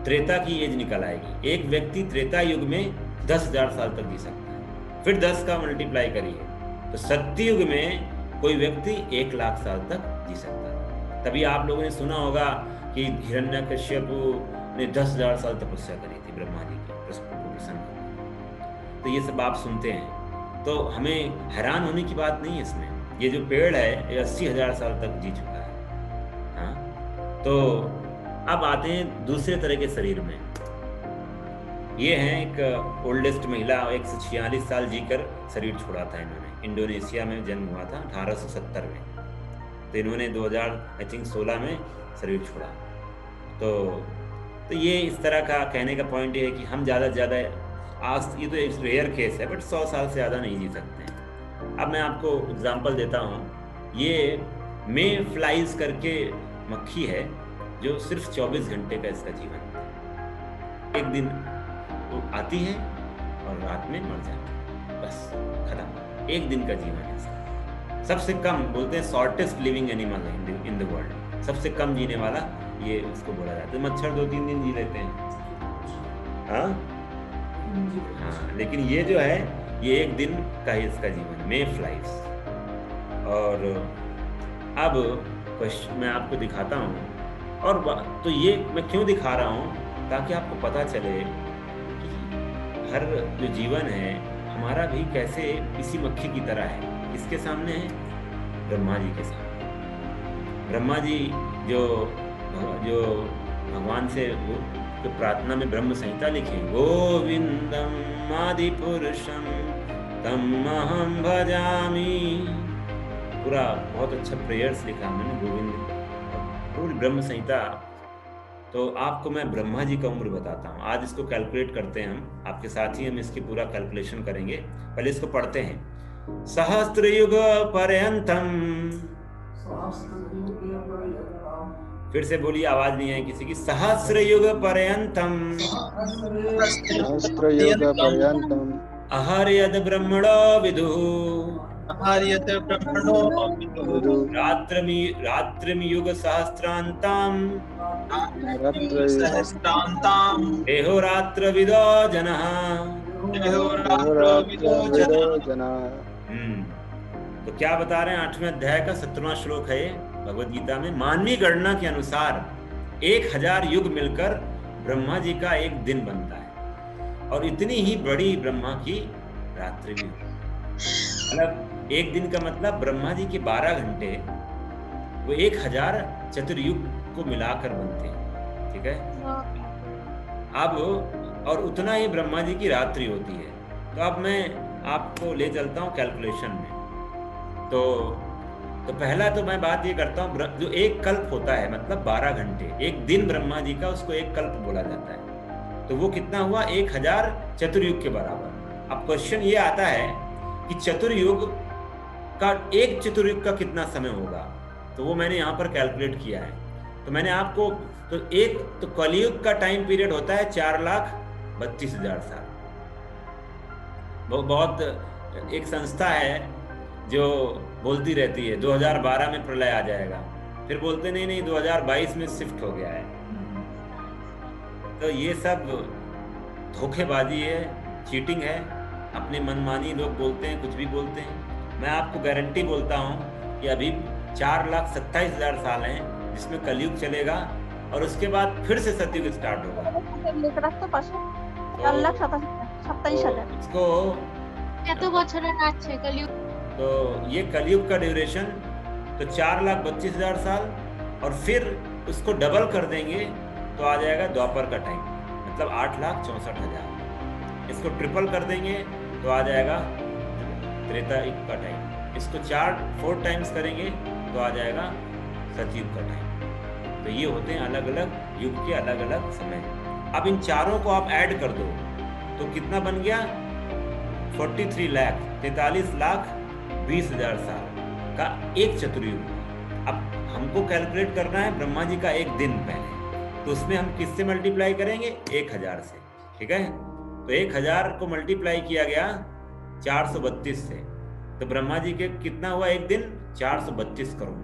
त्रेता की एज निकल आएगी। एक व्यक्ति त्रेता युग में 10,000 साल तक जी सकता है। फिर 10 का मल्टीप्लाई करिए, तो सत्य युग में कोई व्यक्ति 1 लाख साल तक जी सकता है। तभी आप लोगों ने सुना होगा कि हिरण्यकश्यप ने 10,000 साल तपस्या करी थी ब्रह्मा जी की प्रसन्न। तो ये सब आप सुनते हैं, तो हमें हैरान होने की बात नहीं है इसमें। ये जो पेड़ है ये 80,000 साल तक जी चुका है। हाँ, तो अब आते हैं दूसरे तरह के शरीर में। ये है एक ओल्डेस्ट महिला, 146 साल जीकर शरीर छोड़ा था इन्होंने। इंडोनेशिया में जन्म हुआ था 1870 में, तो इन्होंने 2016 में शरीर छोड़ा। तो ये इस तरह का कहने का पॉइंट ये है कि हम ज़्यादा से ज़्यादा आज, ये तो एक रेयर केस है, बट 100 साल से ज़्यादा नहीं जी सकते हैं। अब मैं आपको एग्जांपल देता हूँ। ये मे फ्लाइज करके मक्खी है जो सिर्फ 24 घंटे का इसका जीवन है। एक दिन वो आती है और रात में मर जाती है, बस खत्म। एक दिन का जीवन है इसका। सबसे कम बोलते हैं शॉर्टेस्ट लिविंग एनिमल है इन द वर्ल्ड, सबसे कम जीने वाला ये उसको बोला जाता है। मच्छर 2-3 दिन जी लेते हैं, हाँ, लेकिन ये जो है ये एक दिन का ही इसका जीवन, मे फ्लाइज। और अब मैं आपको दिखाता हूँ, और तो ये मैं क्यों दिखा रहा हूँ, ताकि आपको पता चले कि हर जो जीवन है हमारा भी कैसे इसी मक्खी की तरह है। किसके सामने है? ब्रह्मा जी के सामने। ब्रह्मा जी जो भगवान से जो प्रार्थना में ब्रह्म संहिता लिखी, गोविंदम आदि पुरुषम तमहम भजामि, पूरा बहुत अच्छा प्रेयर्स लिखा मैंने, गोविंद पूरी ब्रह्म संहिता। तो आपको मैं ब्रह्मा जी का उम्र बताता हूँ। आज इसको कैलकुलेट करते हैं हम, आपके साथ ही हम इसकी पूरा कैलकुलेशन करेंगे। पहले इसको पढ़ते हैं। सहस्त्र युग पर्यंतम, फिर से बोलिए, आवाज नहीं है किसी की। सहस्र युग पर्यंतम, सहस्त्र युग पर्यंतम, अहर्यद ब्रह्मणो विदुः, अहर्यद ब्रह्मणो विदुः, रात्रिम युग सहस्रांताम, सहस्रांताम, एहोरात्र विदो जनः, तो क्या बता रहे हैं? 8वें अध्याय का 17वां श्लोक है भगवद गीता में। मानवीय गणना के अनुसार 1000 युग मिलकर ब्रह्मा जी का एक दिन बनता है, और इतनी ही बड़ी ब्रह्मा की रात्रि भी। मतलब एक दिन का मतलब ब्रह्मा जी के 12 घंटे वो 1000 चतुर्युग को मिलाकर बनते हैं, ठीक है। अब और उतना ही ब्रह्मा जी की रात्रि होती है। तो अब मैं आपको ले चलता हूँ कैलकुलेशन में। तो पहला तो मैं बात ये करता हूँ, जो एक कल्प होता है मतलब 12 घंटे, एक दिन ब्रह्मा जी का, उसको एक कल्प बोला जाता है। तो वो कितना हुआ? 1000 चतुर्युग के बराबर। अब क्वेश्चन ये आता है कि चतुर्युग का, एक चतुर्युग का कितना समय होगा? तो वो मैंने यहाँ पर कैलकुलेट किया है। तो मैंने आपको, तो कलयुग का टाइम पीरियड होता है 4,32,000 साल। वो बहुत, एक संस्था है जो बोलती रहती है 2012 में प्रलय आ जाएगा, फिर बोलते नहीं 2022 में शिफ्ट हो गया है। तो ये सब धोखेबाजी है, चीटिंग है, अपनी मनमानी लोग बोलते हैं, कुछ भी बोलते हैं। मैं आपको गारंटी बोलता हूँ कि अभी 4,27,000 साल हैं जिसमें कलयुग चलेगा और उसके बाद फिर से सतयुग स्टार्ट होगा। इसको तो ये कलयुग का ड्यूरेशन तो 4,32,000 साल, और फिर उसको डबल कर देंगे तो आ जाएगा द्वापर का टाइम, मतलब 8,64,000। इसको ट्रिपल कर देंगे तो आ जाएगा त्रेता युग का टाइम। इसको 4 टाइम्स करेंगे तो आ जाएगा सतयुग का टाइम। तो ये होते हैं अलग अलग युग के अलग अलग समय। अब इन चारों को आप ऐड कर दो तो कितना बन गया? 43 लाख 43,20,000 साल का एक चतुर्युग। अब हमको कैलकुलेट करना है ब्रह्मा जी का एक दिन पहले, तो उसमें हम किससे मल्टीप्लाई करेंगे? 1000 से, ठीक है। तो 1000 को मल्टीप्लाई किया गया 432 से, तो ब्रह्मा जी के कितना हुआ एक दिन? 432 करोड़।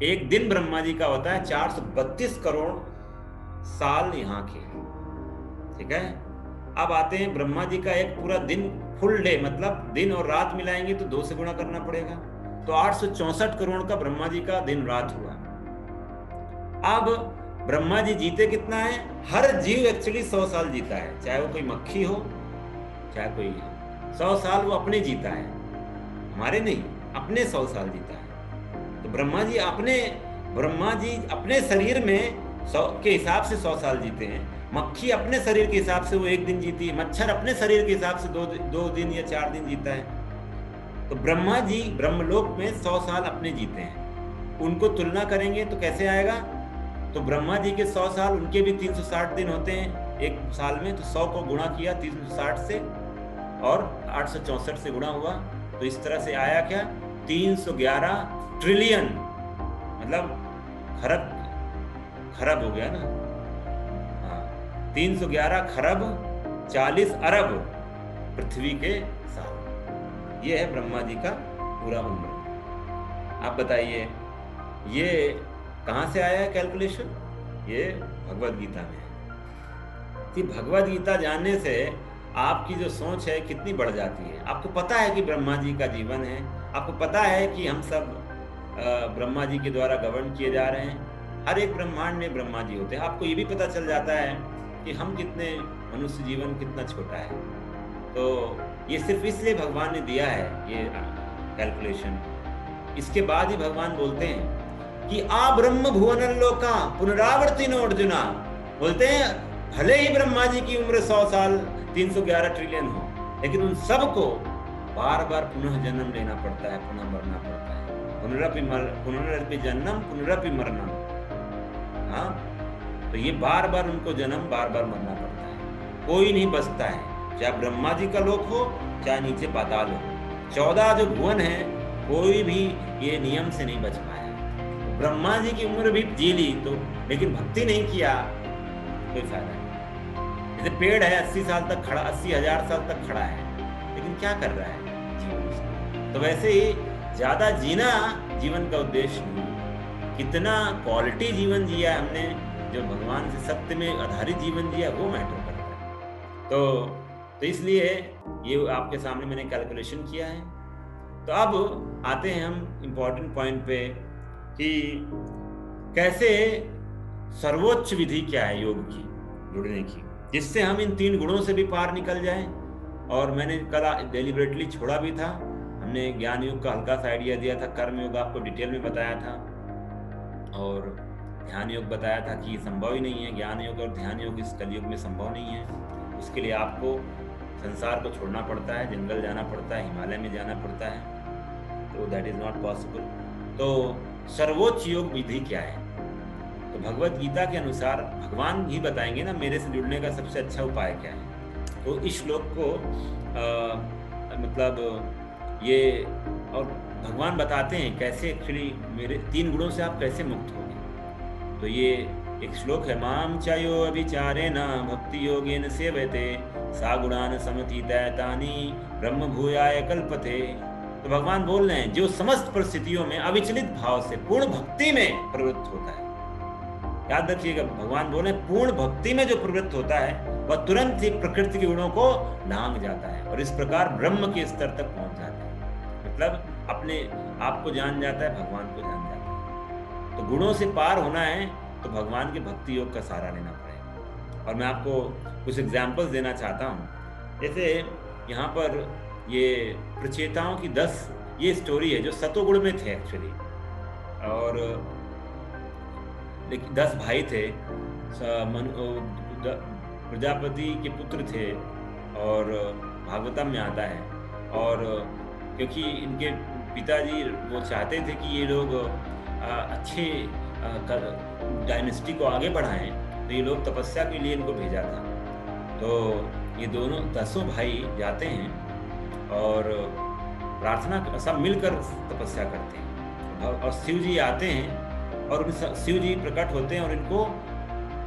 एक दिन ब्रह्मा जी का होता है 432 करोड़ साल यहाँ के, ठीक है। अब आते हैं ब्रह्मा जी का एक पूरा दिन, फुल डे, मतलब दिन और रात मिलाएंगे तो 2 से गुणा करना पड़ेगा, तो 864 करोड़ का ब्रह्मा जी का दिन रात हुआ। अब ब्रह्मा जी जीते कितना है? हर जीव एक्चुअली 100 साल जीता है, चाहे वो कोई मक्खी हो चाहे कोई हो, 100 साल वो अपने जीता है, हमारे नहीं, अपने 100 साल जीता है। तो ब्रह्मा जी अपने शरीर में 100 के हिसाब से 100 साल जीते हैं। मक्खी अपने शरीर के हिसाब से वो एक दिन जीती है, मच्छर अपने शरीर के हिसाब से 2 दिन या 4 दिन जीता है। तो ब्रह्मा जी ब्रह्मलोक में 100 साल अपने जीते हैं। उनको तुलना करेंगे तो कैसे आएगा? तो ब्रह्मा जी के 100 साल, उनके भी 360 दिन होते हैं एक साल में, तो 100 को गुणा किया 360 से और 864 से गुणा हुआ, तो इस तरह से आया क्या? 311 ट्रिलियन, मतलब खरब हो गया ना, 311 खरब 40 अरब पृथ्वी के साल। ये है ब्रह्मा जी का पूरा उम्र। आप बताइए ये कहाँ से आया है कैलकुलेशन? ये भगवद गीता में है। कि भगवद गीता जानने से आपकी जो सोच है कितनी बढ़ जाती है। आपको पता है कि ब्रह्मा जी का जीवन है, आपको पता है कि हम सब ब्रह्मा जी के द्वारा गवर्न किए जा रहे हैं, हर एक ब्रह्मांड में ब्रह्मा जी होते हैं। आपको ये भी पता चल जाता है कि हम कितने, मनुष्य जीवन कितना छोटा है। तो ये सिर्फ इसलिए भगवान ने दिया है ये कैलकुलेशन। इसके बाद ही भगवान बोलते हैं कि आ ब्रह्म भुवन लोका पुनरावर्ती नो अर्जुना, बोलते हैं भले ही ब्रह्मा जी की उम्र 100 साल 311 ट्रिलियन हो, लेकिन उन सबको बार बार पुनः जन्म लेना पड़ता है, पुनः मरना पड़ता है। पुनरपि जन्म पुनरपि मरणम। हाँ, तो ये बार बार उनको जन्म, बार बार मरना पड़ता है। कोई नहीं बचता है, चाहे ब्रह्मा जी का लोक हो चाहे नीचे पाताल हो। 14 जो भुवन है, कोई भी ये नियम से नहीं बच पाया। ब्रह्मा जी की उम्र भी जी ली तो, लेकिन भक्ति नहीं किया, कोई फायदा नहीं। जैसे पेड़ है 80 साल तक खड़ा, 80,000 साल तक खड़ा है, लेकिन क्या कर रहा है जीवन से? तो वैसे ही ज्यादा जीना जीवन का उद्देश्य नहीं। कितना क्वालिटी जीवन जिया हमने, जो भगवान से सत्य में आधारित जीवन जिया, वो मैटर करता है। तो इसलिए ये आपके सामने मैंने कैलकुलेशन किया है। तो अब आते हैं हम इम्पोर्टेंट पॉइंट पे कि कैसे सर्वोच्च विधि क्या है योग की जुड़ने की, जिससे हम इन 3 गुणों से भी पार निकल जाएं। और मैंने कल डेलिबरेटली छोड़ा भी था, हमने हमने ज्ञान युग का हल्का सा आइडिया दिया था, कर्म युग आपको डिटेल में बताया था, और ध्यान योग बताया था कि संभव ही नहीं है। ज्ञान योग और ध्यान योग इस कलयुग में संभव नहीं है। उसके लिए आपको संसार को छोड़ना पड़ता है, जंगल जाना पड़ता है, हिमालय में जाना पड़ता है, तो दैट इज नॉट पॉसिबल। तो सर्वोच्च योग विधि क्या है? तो भगवत गीता के अनुसार भगवान ही बताएंगे ना मेरे से जुड़ने का सबसे अच्छा उपाय क्या है। तो इस श्लोक को मतलब ये, और भगवान बताते हैं कैसे एक्चुअली मेरे 3 गुणों से आप कैसे मुक्त होंगे। तो ये एक श्लोक है, माम चायो अभिचारेण भक्ति योगेन सेवते सा गुणान समतीतानि ब्रह्म भूयाय कल्पते। तो भगवान बोल रहे हैं जो समस्त परिस्थितियों में अविचलित भाव से पूर्ण भक्ति में प्रवृत्त होता है। याद रखिएगा, भगवान बोले पूर्ण भक्ति में जो प्रवृत्त होता है वह तुरंत ही प्रकृति के गुणों को लांघ जाता है और इस प्रकार ब्रह्म के स्तर तक पहुंच जाता है। मतलब अपने आप को जान जाता है, भगवान को जान जाता है। तो गुणों से पार होना है तो भगवान के भक्ति योग का सहारा लेना पड़ेगा। और मैं आपको कुछ एग्जाम्पल्स देना चाहता हूँ। जैसे यहाँ पर ये प्रचेताओं की 10 ये स्टोरी है जो सतोगुण में थे एक्चुअली, और 10 भाई थे, प्रजापति के पुत्र थे, और भागवतम में आता है। और क्योंकि इनके पिताजी वो चाहते थे कि ये लोग अच्छे डायनेस्टी को आगे बढ़ाएं, तो ये लोग तपस्या के लिए इनको भेजा था। तो ये दोनों 10 भाई जाते हैं और प्रार्थना सब मिलकर तपस्या करते हैं, और शिव जी आते हैं और शिव जी प्रकट होते हैं और इनको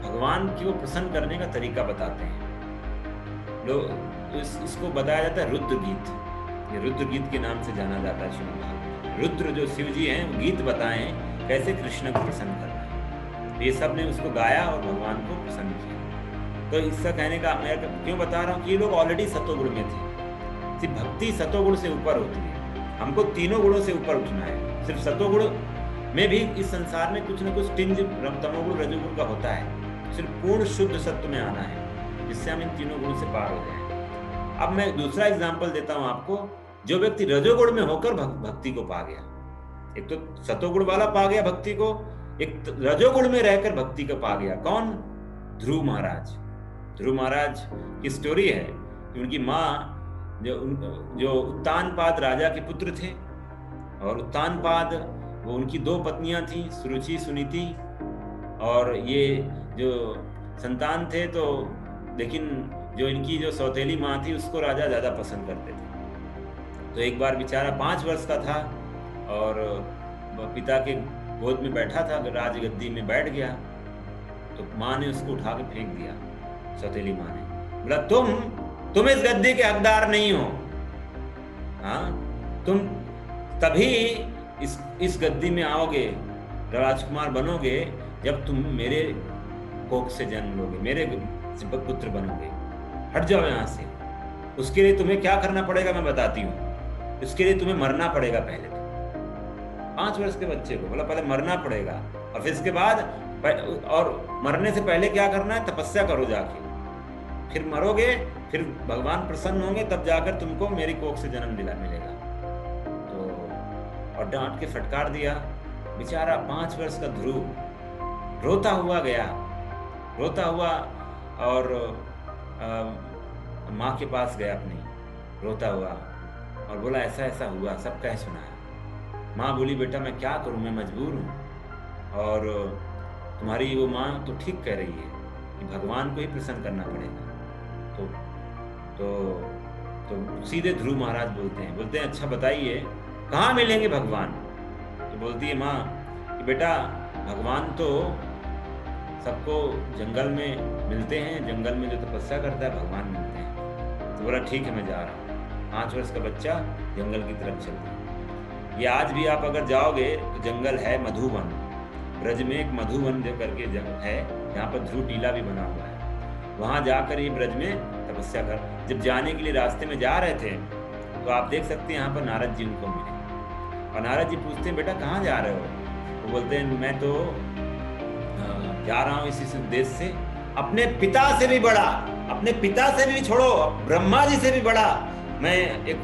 भगवान को प्रसन्न करने का तरीका बताते हैं। लोग इसको बताया जाता है रुद्र गीत। ये रुद्र गीत के नाम से जाना जाता है। श्रीमद् भागवत रुद्र जो शिव जी हैं गीत बताएं कैसे कृष्ण को प्रसन्न करना है। ये सब ने उसको गाया और भगवान को प्रसन्न किया। तो इसका कहने का मैं क्यों बता रहा हूँ कि ये लोग ऑलरेडी सतोगुण में थे। सिर्फ भक्ति सतोगुण से ऊपर होती है, हमको तीनों गुणों से ऊपर उठना है। सिर्फ सतोगुण में भी इस संसार में कुछ न कुछ टिंज तमोगुण रजोगुण का होता है। सिर्फ पूर्ण शुद्ध सत्व में आना है जिससे हम इन तीनों गुणों से पार हो जाए। अब मैं दूसरा एग्जाम्पल देता हूं आपको। जो व्यक्ति रजोगुण में होकर भक्ति को पा गया, एक तो सतोगुण वाला पा गया भक्ति को, एक रजोगुण में रहकर भक्ति को पा गया। कौन? ध्रुव महाराज। ध्रुव महाराज की स्टोरी है कि उनकी माँ जो उत्तानपाद राजा के पुत्र थे, और उत्तानपाद वो उनकी 2 पत्नियां थी, सुरुचि सुनीति, और ये जो संतान थे। तो लेकिन जो इनकी जो सौतेली माँ थी उसको राजा ज्यादा पसंद करते थे। तो एक बार बेचारा 5 वर्ष का था और पिता के गोद में बैठा था, राजगद्दी में बैठ गया, तो माँ ने उसको उठा के फेंक दिया। सौतेली माँ ने बोला तुम इस गद्दी के हकदार नहीं हो। हाँ, तुम तभी इस गद्दी में आओगे, राजकुमार बनोगे, जब तुम मेरे कोख से जन्म लोगे, मेरे पुत्र बनोगे। हट जाओ यहाँ से। उसके लिए तुम्हें क्या करना पड़ेगा मैं बताती हूँ। उसके लिए तुम्हें मरना पड़ेगा पहले। तो 5 वर्ष के बच्चे को बोला पहले मरना पड़ेगा, और फिर इसके बाद, और मरने से पहले क्या करना है? तपस्या करो जाके, फिर मरोगे, फिर भगवान प्रसन्न होंगे, तब जाकर तुमको मेरी कोख से जन्म मिलेगा। तो और डांट के फटकार दिया। बेचारा 5 वर्ष का ध्रुव रोता हुआ गया, रोता हुआ, और माँ के पास गया अपनी, रोता हुआ, और बोला ऐसा ऐसा हुआ, सब कह सुनाया। माँ बोली बेटा मैं क्या करूँ, मैं मजबूर हूँ, और तुम्हारी वो माँ तो ठीक कह रही है कि भगवान को ही प्रसन्न करना पड़ेगा। तो सीधे ध्रुव महाराज बोलते हैं अच्छा बताइए कहाँ मिलेंगे भगवान? तो बोलती है माँ कि बेटा भगवान तो सबको जंगल में मिलते हैं, जंगल में जो तपस्या करता है भगवान मिलते हैं। तो बोला ठीक है मैं जा रहा हूँ। 5 वर्ष का बच्चा जंगल की तरफ चलता है। ये आज भी आप अगर जाओगे तो जंगल है मधुवन, ब्रज में एक मधुवन जो करके है, यहाँ पर ध्रुव टीला भी बना हुआ है। वहां जाकर ये ब्रज में तपस्या कर, जब जाने के लिए रास्ते में जा रहे थे तो आप देख सकते हैं यहाँ पर नारद जी उनको मिले, और नारद जी पूछते हैं बेटा कहाँ जा रहे हो? वो बोलते हैं मैं तो जा रहा हूँ इसी देश से, अपने पिता से भी बड़ा, अपने पिता से भी छोड़ो, ब्रह्मा जी से भी बड़ा मैं एक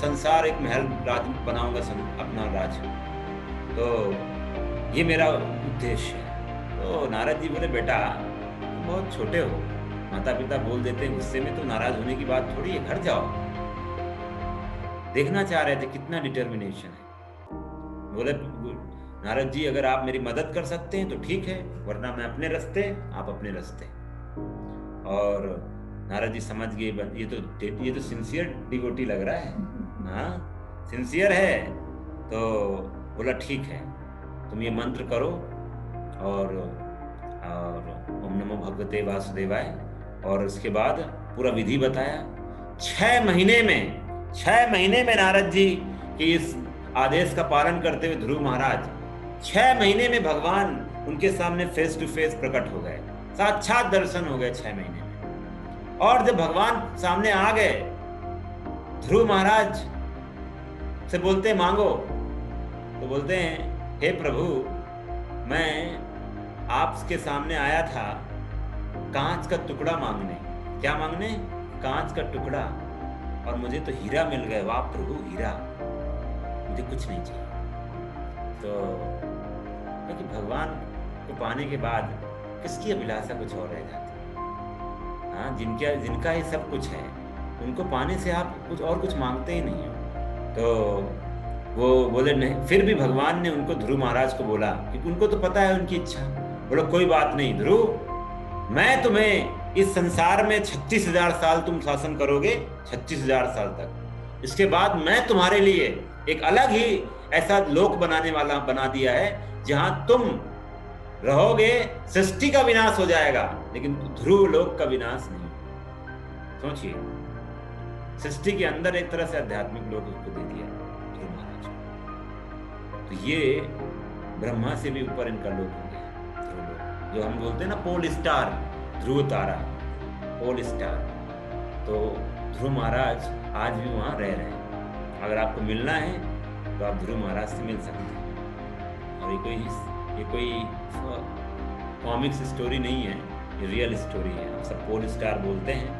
संसार एक महल राज बनाऊंगा, अपना राज, तो ये मेरा उद्देश्य है। तो नारद जी बोले, बेटा तुम बहुत छोटे हो, माता पिता बोल देते हैं गुस्से में तो नाराज होने की बात थोड़ी है, घर जाओ। देखना चाह रहे थे कितना डिटर्मिनेशन है। बोले नारद जी अगर आप मेरी मदद कर सकते हैं तो ठीक है, वरना मैं अपने रास्ते, आप अपने रास्ते। और नारद जी समझ गए, ये तो सिंसियर डिवोटी लग रहा है, हाँ सिंसियर है। तो बोला ठीक है, तुम ये मंत्र करो और ओम नमो भगवते वासुदेवाय, और उसके बाद पूरा विधि बताया। 6 महीने में नारद जी के इस आदेश का पालन करते हुए ध्रुव महाराज 6 महीने में भगवान उनके सामने फेस टू फेस प्रकट हो गए, साक्षात दर्शन हो गए 6 महीने में। और जब भगवान सामने आ गए, ध्रुव महाराज से बोलते मांगो, तो बोलते हैं हे प्रभु, मैं आपके सामने आया था कांच का टुकड़ा मांगने। क्या मांगने? कांच का टुकड़ा, और मुझे तो हीरा मिल गया। वाह प्रभु, हीरा, मुझे कुछ नहीं चाहिए। तो क्योंकि भगवान को पाने के बाद किसकी अभिलाषा कुछ और रह जाती है। हाँ, जिनका ही सब कुछ है, उनको पाने से आप कुछ मांगते ही नहीं हो। तो वो बोले नहीं। फिर भी भगवान ने उनको, ध्रुव महाराज को बोला, क्योंकि उनको तो पता है उनकी इच्छा। बोलो कोई बात नहीं ध्रुव, मैं तुम्हें इस संसार में 36,000 साल तुम शासन करोगे, 36,000 साल तक। इसके बाद मैं तुम्हारे लिए एक अलग ही ऐसा लोक बना दिया है जहां तुम रहोगे। सृष्टि का विनाश हो जाएगा लेकिन ध्रुव लोक का विनाश नहीं। सोचिए, सृष्टि के अंदर एक तरह से आध्यात्मिक लोक उसको दे दिया ध्रुव महाराज को। तो ये ब्रह्मा से भी ऊपर इनका लोक हो गया, ध्रुव लोक, जो हम बोलते हैं ना पोल स्टार, ध्रुव तारा, पोल स्टार। तो ध्रुव महाराज आज भी वहां रह रहे हैं। अगर आपको मिलना है तो आप ध्रुव महाराज से मिल सकते हैं। और ये कोई कॉमिक्स स्टोरी नहीं है, ये रियल स्टोरी है। हम सब पोल स्टार बोलते हैं,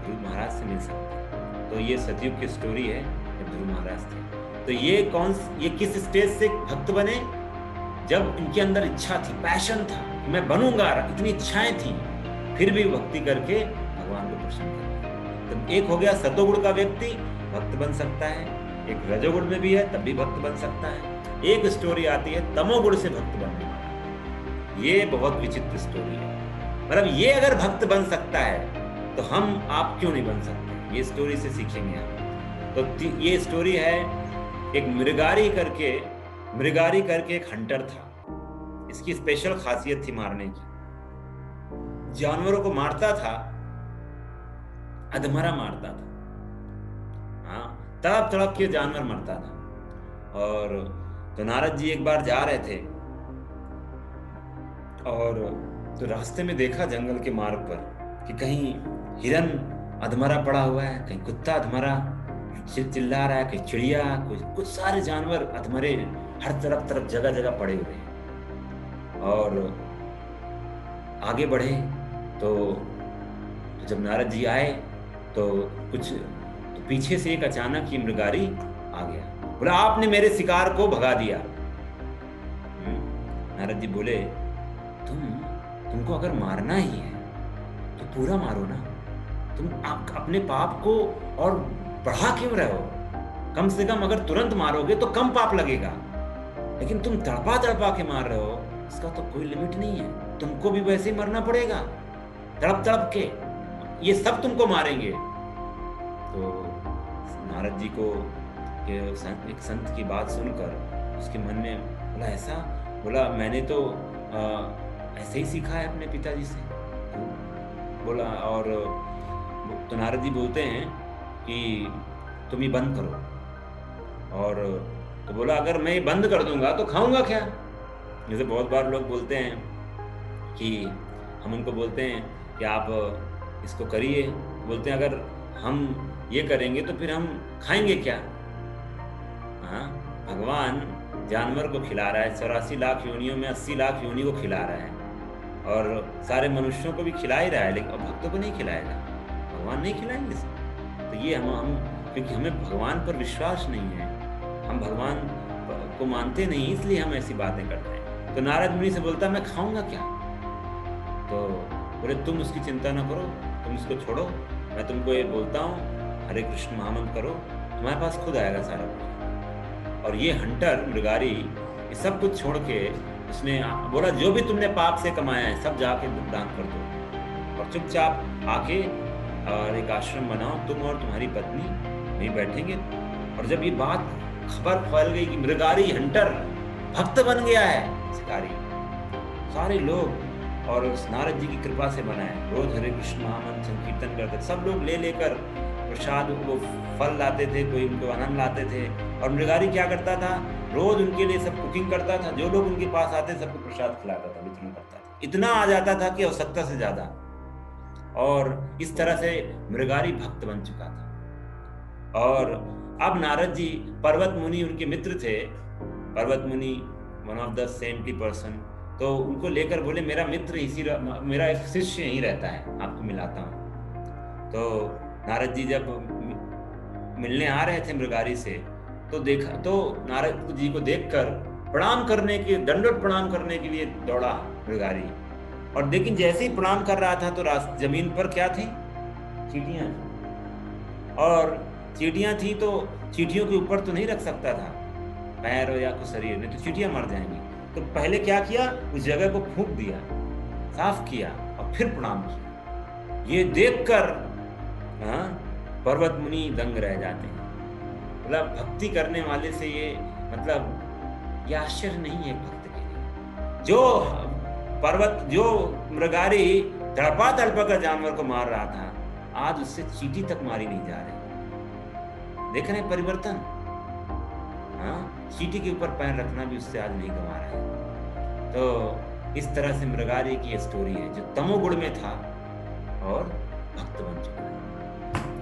ध्रुव महाराज से मिल सकते हैं। तो ये सतयुग की स्टोरी है जब ध्रुव महाराज थे। तो ये किस स्टेज से भक्त बने? जब इनके अंदर इच्छा थी, पैशन था, मैं बनूंगा, इतनी इच्छाएं थी, फिर भी भक्ति करके भगवान को प्रसन्न करते। तो एक हो गया सतोगुण का व्यक्ति भक्त बन सकता है, एक रजोगुण में भी है तब भी भक्त बन सकता है। एक स्टोरी आती है तमोगुण से भक्त बनने वाला, ये बहुत विचित्र स्टोरी है। मतलब ये अगर भक्त बन सकता है तो आप क्यों नहीं बन सकते? ये स्टोरी से सीखेंगे आप। तो ये स्टोरी है, एक मृगारी करके एक हंटर था। इसकी स्पेशल खासियत थी मारने की। जानवरों को मारता था, अधमरा मारता था, हाँ, तड़प के जानवर मरता था। और तो नारद जी एक बार जा रहे थे और तो रास्ते में देखा जंगल के मार्ग पर कि कहीं हिरन अधमरा पड़ा हुआ है, कहीं कुत्ता अधमरा चिल्ला रहा है, कहीं चिड़िया, कुछ सारे जानवर अधमरे हर तरफ जगह पड़े हुए हैं। और आगे बढ़े तो जब नारद जी आए तो पीछे से एक अचानक ही मृगारी आ गया। बोला आपने मेरे शिकार को भगा दिया। नारद जी बोले तुमको अगर मारना ही है तो पूरा मारो ना, तुम अपने पाप को और बढ़ा क्यों रहे हो? कम से कम अगर तुरंत मारोगे तो कम पाप लगेगा, लेकिन तुम तड़पा के मार रहे हो, इसका तो कोई लिमिट नहीं है। तुमको भी वैसे ही मरना पड़ेगा, तड़प के, ये सब तुमको मारेंगे। तो नारद जी को एक संत की बात सुनकर उसके मन में बोला ऐसा, बोला मैंने तो ऐसे ही सीखा है अपने पिताजी से, बोला। और तो नारद जी बोलते हैं कि तुम ये बंद करो। और तो बोला अगर मैं ये बंद कर दूंगा तो खाऊंगा क्या? जैसे बहुत बार लोग बोलते हैं कि हम उनको बोलते हैं कि आप इसको करिए, बोलते हैं अगर हम ये करेंगे तो फिर हम खाएंगे क्या? हाँ, भगवान जानवर को खिला रहा है, 84 लाख योनियों में 80 लाख योनि को खिला रहा है, और सारे मनुष्यों को भी खिला ही रहा है, लेकिन भक्तों को नहीं खिलाएगा, भगवान नहीं खिलाएंगे। तो ये क्योंकि हमें भगवान पर विश्वास नहीं है, हम भगवान को मानते नहीं, इसलिए हम ऐसी बातें करते हैं। तो नारद मुनि से बोलता मैं खाऊंगा क्या? तो बोले तुम उसकी चिंता ना करो, तुम इसको छोड़ो, मैं तुमको ये बोलता हूँ हरे कृष्ण महामंत्र करो, तुम्हारे पास खुद आएगा सारा कुछ। और ये हंटर मृगारी ये सब कुछ छोड़ के उसने बोला जो भी तुमने पाप से कमाया है सब जाके दान कर दो, और चुपचाप आके और एक आश्रम बनाओ, तुम और तुम्हारी पत्नी वहीं बैठेंगे। और जब ये बात खबर फैल गई कि मृगारी हंटर भक्त बन गया है, शिकारी, सारे लोग और उस नारद जी की कृपा से बना है, रोज हरे कृष्ण महामंत्र संकीर्तन करते, सब लोग ले लेकर प्रसाद वो फल लाते थे, कोई उनको आनंद लाते थे। और मृगारी क्या करता था, रोज उनके लिए सब कुकिंग करता था, जो लोग उनके पास आते सबको प्रसाद खिलाता था, वितरण करता था। इतना आ जाता था कि आवश्यकता से ज्यादा, और इस तरह से मृगारी भक्त बन चुका था। और अब नारद जी, पर्वत मुनि उनके मित्र थे, पर्वत मुनि one of the saintly person, तो उनको लेकर बोले मेरा मित्र इसी, मेरा एक शिष्य यहीं रहता है, आपको मिलाता हूँ। तो नारद जी जब मिलने आ रहे थे मृगारी से, तो देखा तो नारद जी को देखकर प्रणाम करने के, दंडवत प्रणाम करने के लिए दौड़ा मृगारी। और लेकिन जैसे ही प्रणाम कर रहा था तो जमीन पर क्या थी, चींटियां। और चींटियां थी तो चींटियों के ऊपर तो नहीं रख सकता था पैर या कुछ शरीर, नहीं तो चींटियां मर जाएंगी। तो पहले क्या किया, उस जगह को फूंक दिया, साफ किया और फिर प्रणाम किया। ये देखकर पर्वत मुनि दंग रह जाते हैं। मतलब भक्ति करने वाले से ये, मतलब ये आश्चर्य नहीं है भक्त के लिए। जो पर्वत, जो मृगारी तड़पा कर जानवर को मार रहा था, आज उससे चींटी तक मारी नहीं जा रही। देख रहे हैं परिवर्तन। चींटी के ऊपर पैर रखना भी उससे आज नहीं गंवा रहा है। तो इस तरह से मृगारी की स्टोरी है, जो तमोगुण में था और भक्त बन चुका है।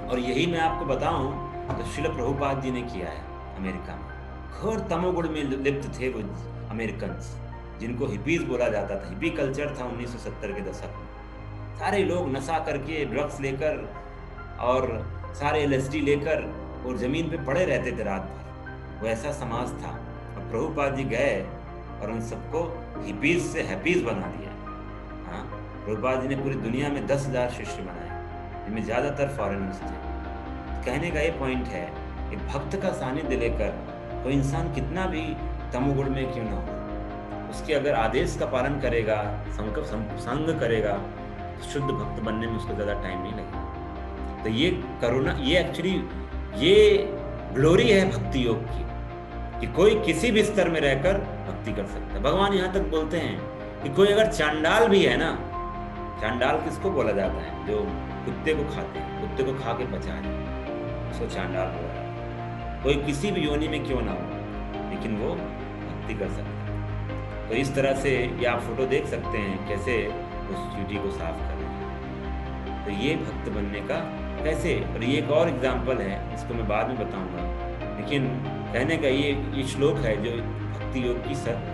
और यही मैं आपको बताऊं तो श्रील प्रभुपाद जी ने किया है अमेरिका में। घोर तमोगुण में लिप्त थे वो अमेरिकन्स, जिनको हिपीज बोला जाता था। हिपी कल्चर था 1970 के दशक में। सारे लोग नशा करके, ड्रग्स लेकर और सारे LSD लेकर और जमीन पे पड़े रहते थे रात भर। वो ऐसा समाज था। और प्रभुपाद जी गए और उन सबको हिपीज से हैपीज बना दिया। प्रभुपाद जी ने पूरी दुनिया में 10,000 शिष्य बनाए, जिनमें ज्यादातर फॉरेनर्स थे। कहने का ये पॉइंट है कि भक्त का सानिध्य लेकर कोई इंसान कितना भी तमोगुण में क्यों ना हो, उसके अगर आदेश का पालन करेगा, संग करेगा, तो शुद्ध भक्त बनने में उसको ज्यादा टाइम नहीं लगेगा। तो ये करुणा, ये एक्चुअली ये ग्लोरी है भक्ति योग की, कि कोई किसी भी स्तर में रहकर भक्ति कर सकता है। भगवान यहाँ तक बोलते हैं कि कोई अगर चांडाल भी है ना, चांडाल किसको बोला जाता है, जो कुत्ते को खाते हैं, कुत्ते को खा के बचा है, उसको चांडाल बोला जाता है। कोई किसी भी योनि में क्यों ना हो, लेकिन वो भक्ति कर सकता है। तो इस तरह से ये आप फोटो देख सकते हैं कैसे उस चींटी को साफ कर रहे हैं। तो ये भक्त बनने का कैसे, और ये एक और एग्जाम्पल है, इसको मैं बाद में बताऊंगा। लेकिन कहने का ये श्लोक है जो भक्ति योग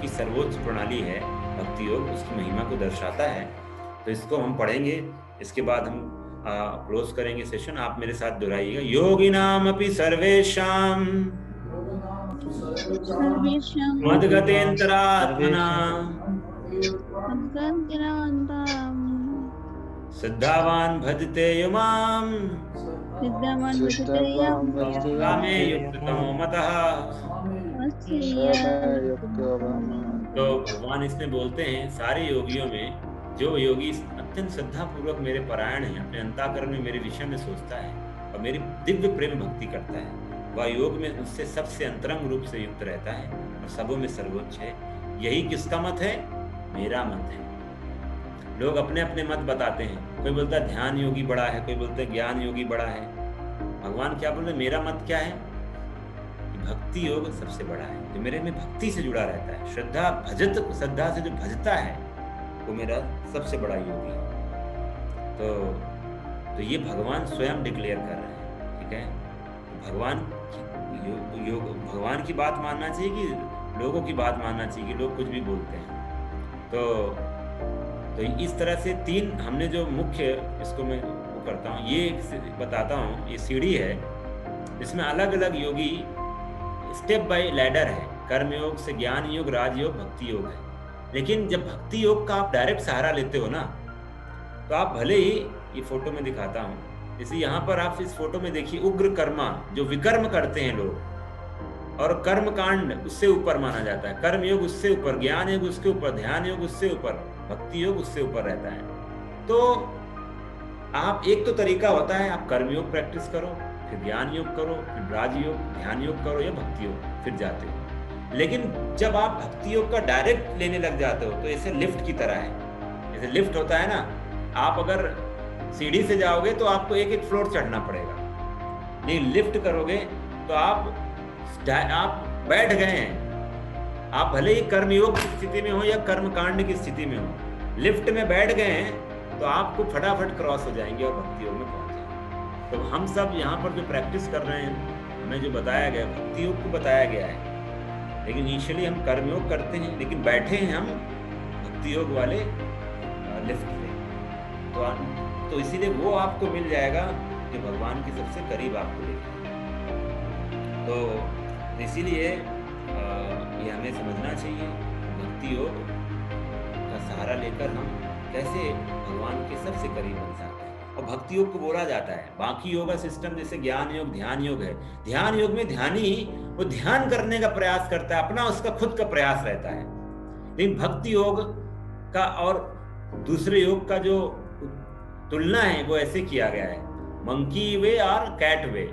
की सर्वोच्च प्रणाली है, भक्ति योग उसकी महिमा को दर्शाता है। तो इसको हम पढ़ेंगे, इसके बाद हम क्लोज करेंगे सेशन। आप मेरे साथ दोहराइएगा। योगिनाम अपि सर्वेषां मद्गतेन्तरात्मना सिद्धावान भजते युमाम कामे युक्ततमो मतः। तो भगवान इसमें बोलते हैं सारे योगियों में जो योगी अत्यंत श्रद्धा पूर्वक मेरे परायण है, अपने अंतःकरण में मेरे विषय में सोचता है और मेरी दिव्य प्रेम भक्ति करता है, वह योग में उससे सबसे अंतरंग रूप से युक्त रहता है और सबों में सर्वोच्च है। यही किसका मत है? मेरा मत है। लोग अपने अपने मत बताते हैं, कोई बोलता है ध्यान योगी बड़ा है, कोई बोलता है ज्ञान योगी बड़ा है। भगवान क्या बोल रहे, मेरा मत क्या है कि भक्ति योग सबसे बड़ा है, जो मेरे में भक्ति से जुड़ा रहता है। श्रद्धा से जो भजता है वो मेरा सबसे बड़ा योगी है। तो ये भगवान स्वयं डिक्लेयर कर रहे हैं, ठीक है। भगवान की बात मानना चाहिए कि लोगों की बात मानना चाहिए कि लोग कुछ भी बोलते हैं। तो इस तरह से तीन हमने जो मुख्य, इसको मैं वो करता हूँ, ये बताता हूँ। ये सीढ़ी है इसमें अलग अलग योगी स्टेप बाय लैडर है, कर्म योग से ज्ञान योग, राजयोग, भक्ति योग है। लेकिन जब भक्ति योग का आप डायरेक्ट सहारा लेते हो ना, तो आप भले ही, ये फोटो में दिखाता हूँ, जैसे यहाँ पर आप इस फोटो में देखिए, उग्र कर्मा जो विकर्म करते हैं लोग, और कर्म कांड उससे ऊपर माना जाता है, कर्म योग उससे ऊपर, ज्ञान योग उसके ऊपर, ध्यान योग उससे ऊपर, भक्ति योग उससे ऊपर रहता है। तो आप, एक तो तरीका होता है आप कर्म योग प्रैक्टिस करो, फिर ज्ञान योग करो, फिर राजयोग, ध्यान योग करो या भक्ति योग, फिर जाते हो। लेकिन जब आप भक्ति योग का डायरेक्ट लेने लग जाते हो तो ऐसे लिफ्ट की तरह है। जैसे लिफ्ट होता है ना, आप अगर सीढ़ी से जाओगे तो आपको एक एक फ्लोर चढ़ना पड़ेगा, नहीं लिफ्ट करोगे तो आप बैठ गए हैं। आप भले ही कर्मयोग की स्थिति में हो या कर्म कांड की स्थिति में हो, लिफ्ट में बैठ गए हैं तो आपको फटाफट क्रॉस हो जाएंगे और भक्ति योग में पहुंच जाएंगे। तो हम सब यहाँ पर जो प्रैक्टिस कर रहे हैं, हमें जो बताया गया भक्ति योग को बताया गया है, लेकिन इनिशियली हम कर्मयोग करते हैं, लेकिन बैठे हैं हम भक्ति योग वाले लिफ्ट पे। तो इसीलिए वो आपको मिल जाएगा जो भगवान के सबसे करीब आपको लेगा। तो इसीलिए ये हमें समझना चाहिए, भक्ति योग का सहारा लेकर हम कैसे भगवान के सबसे करीब बन सकते हैं। और भक्ति योग को बोला जाता है, बाकी योगा सिस्टम जैसे ज्ञान योग, ध्यान योग है, ध्यान योग में ध्यानी वो ध्यान करने का प्रयास करता है, अपना उसका खुद का प्रयास रहता है। लेकिन भक्ति योग का और दूसरे योग का जो तुलना है वो ऐसे किया गया है, मंकी वे और कैट वे।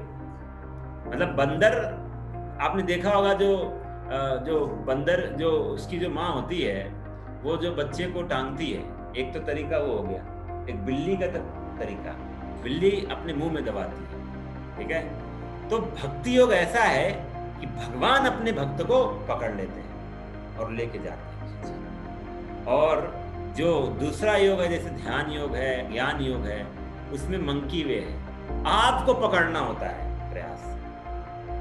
मतलब बंदर, आपने देखा होगा जो बंदर, जो उसकी जो माँ होती है वो जो बच्चे को टांगती है, एक तो तरीका वो हो गया। एक बिल्ली का तरीका, बिल्ली अपने मुंह में दबाती है, ठीक है। तो भक्ति योग ऐसा है कि भगवान अपने भक्त को पकड़ लेते हैं और लेके जाते हैं। और जो दूसरा योग है जैसे ध्यान योग है, ज्ञान योग है, उसमें मंकी वे है, आपको पकड़ना होता है प्रयास,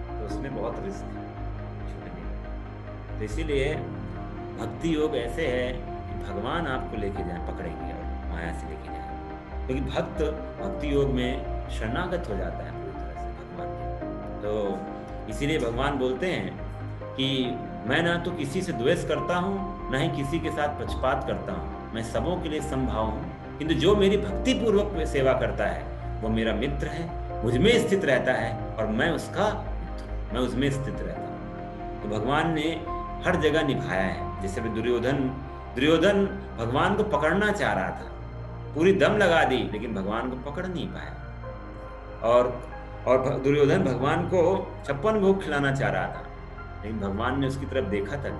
तो उसमें बहुत रिस्क है छूटने। तो इसीलिए भक्ति योग ऐसे है कि भगवान आपको लेके जाए, पकड़ेंगे और माया से लेके जाए, क्योंकि भक्त भक्ति योग में शरणागत हो जाता है पूरी तरह से भगवान के। तो इसीलिए भगवान बोलते हैं कि मैं ना तो किसी से द्वेष करता हूँ, ना ही किसी के साथ पक्षपात करता हूँ, मैं सबों के लिए समभाव हूँ, किंतु जो मेरी भक्ति पूर्वक सेवा करता है वो मेरा मित्र है, मुझ में स्थित रहता है और मैं उसका मित्र, मैं उसमें स्थित रहता हूँ। तो भगवान ने हर जगह निभाया है। जैसे दुर्योधन भगवान को पकड़ना चाह रहा था, पूरी दम लगा दी, लेकिन भगवान को पकड़ नहीं पाया। और दुर्योधन भगवान को 56 भोग खिलाना चाह रहा था, लेकिन भगवान ने उसकी तरफ देखा तक।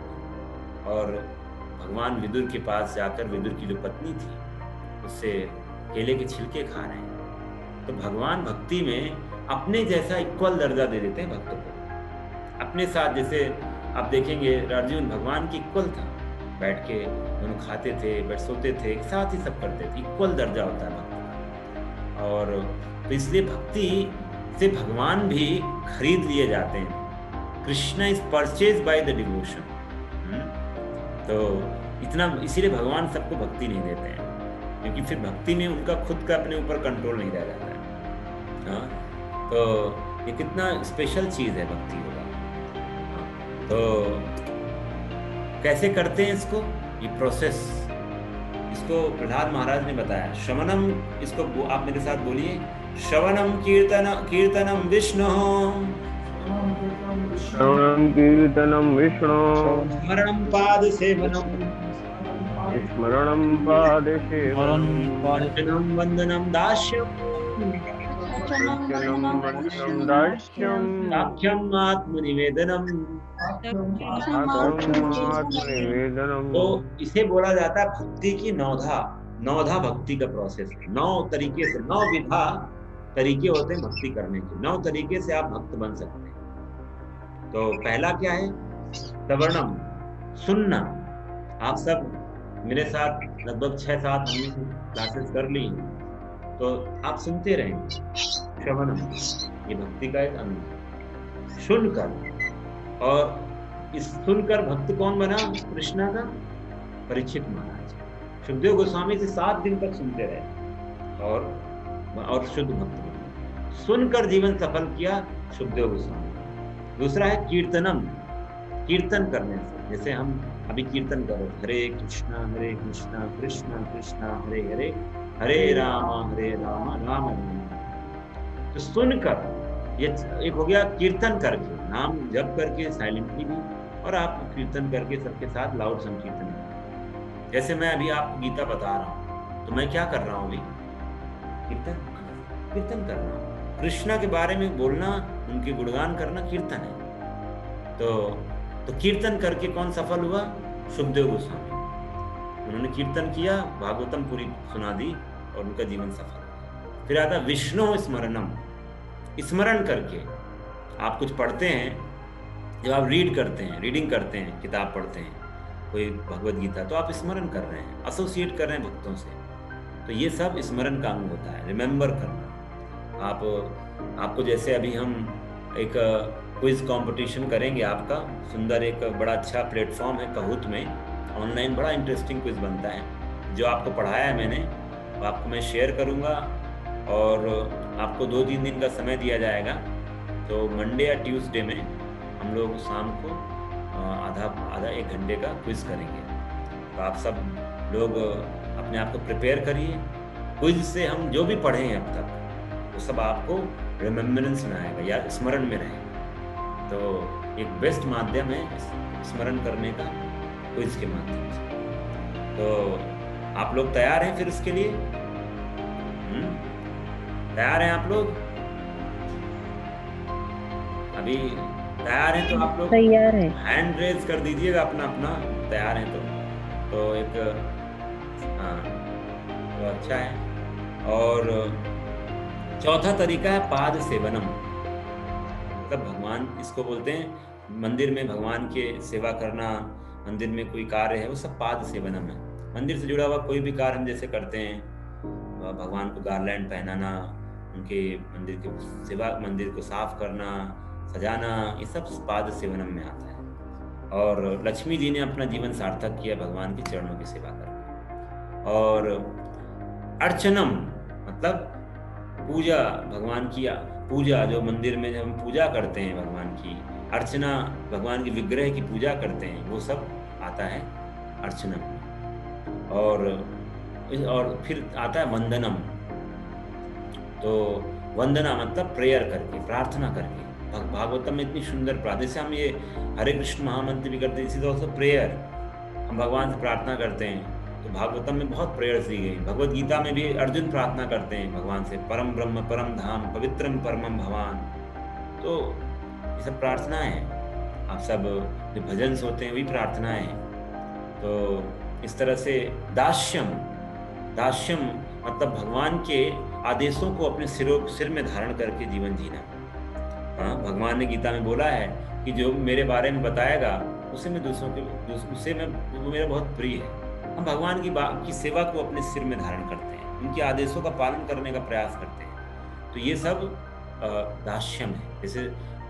और भगवान विदुर के पास जाकर, विदुर की जो पत्नी थी उससे केले के छिलके खा रहे हैं। तो भगवान भक्ति में अपने जैसा इक्वल दर्जा दे देते हैं भक्तों को अपने साथ। जैसे आप देखेंगे अर्जुन भगवान की इक्वल था, बैठ के दोनों खाते थे, बैठ सोते थे, एक साथ ही सब करते थे, इक्वल दर्जा होता है भक्त का। और तो इसलिए भक्ति से भगवान भी खरीद लिए जाते हैं। Krishna is purchase by the devotion. तो इतना, इसीलिए भगवान सबको भक्ति नहीं देते हैं, क्योंकि फिर भक्ति में उनका खुद का अपने ऊपर कंट्रोल नहीं रह जाता है। हाँ, तो ये कितना स्पेशल चीज है भक्ति होगा। तो कैसे करते हैं इसको, ये प्रोसेस, इसको प्रहलाद महाराज ने बताया। श्रवणम, इसको आप मेरे साथ बोलिए, श्रवणम कीर्तनम विष्णु, श्रवणं कीर्तनं विष्णु, स्मरणं पाद सेवनम, स्मरणं पादसेवनं, अर्चनं वंदनं दास्यम्, अर्चनं वन्दनं दास्यं, साख्यम् आत्मनिवेदनम। आत्मनिवेदनं। तो इसे बोला जाता है भक्ति की नौधा भक्ति का प्रोसेस। 9 तरीके से, 9 विधा तरीके होते हैं भक्ति करने के, 9 तरीके से आप भक्त बन सकते हैं। तो पहला क्या है, श्रवणम, सुनना। आप सब मेरे साथ लगभग 6-7 क्लासेस कर ली, तो आप सुनते रहेंगे। श्रवणम ये भक्ति का एक अंग। सुनकर, और इस सुनकर भक्त कौन बना, कृष्णा का परीक्षित महाराज। सुखदेव गोस्वामी से 7 दिन तक सुनते रहे और शुद्ध भक्त बने। सुनकर जीवन सफल किया, सुखदेव गोस्वामी। दूसरा है कीर्तनम, कीर्तन करने से, जैसे हम अभी कीर्तन कर रहे हैं, हरे कृष्णा कृष्णा कृष्णा हरे हरे, हरे राम राम राम। तो सुनकर, ये एक हो गया कीर्तन करके, नाम जप करके साइलेंटली भी, और आप कीर्तन करके सबके साथ लाउड संकीर्तन। जैसे मैं अभी आपको गीता बता रहा हूँ, तो मैं क्या कर रहा हूँ अभी? कीर्तन कर रहा हूँ। कृष्णा के बारे में बोलना, उनके गुणगान करना कीर्तन है। तो कीर्तन करके कौन सफल हुआ? सुखदेव गोस्वामी। उन्होंने कीर्तन किया, भागवतम पूरी सुना दी और उनका जीवन सफल हुआ। फिर आता विष्णु स्मरणम, स्मरण करके आप कुछ पढ़ते हैं, जब आप रीडिंग करते हैं, किताब पढ़ते हैं, कोई भगवत गीता, तो आप स्मरण कर रहे हैं, एसोसिएट कर रहे हैं भक्तों से। तो ये सब स्मरण का अंग होता है, रिमेम्बर करना। आपको जैसे अभी हम एक क्विज कंपटीशन करेंगे, आपका सुंदर एक बड़ा अच्छा प्लेटफॉर्म है कहूत में, ऑनलाइन बड़ा इंटरेस्टिंग क्विज बनता है। जो आपको पढ़ाया है मैंने, वो आपको मैं शेयर करूँगा, और आपको 2-3 दिन का समय दिया जाएगा। तो मंडे या ट्यूसडे में हम लोग शाम को आधा 1 घंटे का क्विज करेंगे। तो आप सब लोग अपने आप को प्रिपेयर करिए। क्विज से हम जो भी पढ़े हैं अब तक, वो सब आपको रिमेम्बरेंस में आएगा या स्मरण में रहेगा। तो एक बेस्ट माध्यम है स्मरण करने का, क्विज के माध्यम से। तो आप लोग तैयार हैं फिर उसके लिए? तैयार हैं आप लोग? अभी तैयार हैं तो आप लोग तैयार है, हैंड रेज कर दीजिएगा अपना तैयार हैं तो एक हाँ, तो अच्छा है। और चौथा तरीका है पाद सेवनम, मतलब भगवान, इसको बोलते हैं मंदिर में भगवान के सेवा करना, मंदिर में कोई कार्य है, वो सब पाद सेवनम है। मंदिर से जुड़ा हुआ कोई भी कार्य हम जैसे करते हैं, भगवान को गारलैंड पहनाना, उनके मंदिर की सेवा, मंदिर को साफ करना, सजाना, ये सब पाद सेवनम में आता है। और लक्ष्मी जी ने अपना जीवन सार्थक किया भगवान के चरणों की सेवा करके। और अर्चनम मतलब पूजा, भगवान की पूजा, जो मंदिर में हम पूजा करते हैं भगवान की, अर्चना, भगवान के विग्रह की पूजा करते हैं, वो सब आता है अर्चनम। और फिर आता है वंदनम। तो वंदना मतलब प्रेयर करके, प्रार्थना करके। भागवतम में इतनी सुंदर प्रार्थना, जैसे हम ये हरे कृष्ण महामंत्र भी करते हैं, इसी तरह से प्रेयर, हम भगवान से प्रार्थना करते हैं। तो भागवतम में बहुत प्रेयर्स दी गई। भगवत गीता में भी अर्जुन प्रार्थना करते हैं भगवान से, परम ब्रह्म परम धाम पवित्रम परमम भगवान। तो ये सब प्रार्थनाएं हैं। आप सब जो भजन होते हैं वही प्रार्थनाएं हैं। तो इस तरह से दास्यम मतलब भगवान के आदेशों को अपने सिर में धारण करके जीवन जीना। हाँ, भगवान ने गीता में बोला है कि जो मेरे बारे में बताएगा उसे मैं वो मेरा बहुत प्रिय है। हम भगवान की सेवा को अपने सिर में धारण करते हैं, उनके आदेशों का पालन करने का प्रयास करते हैं। तो ये सब दास्यम है। जैसे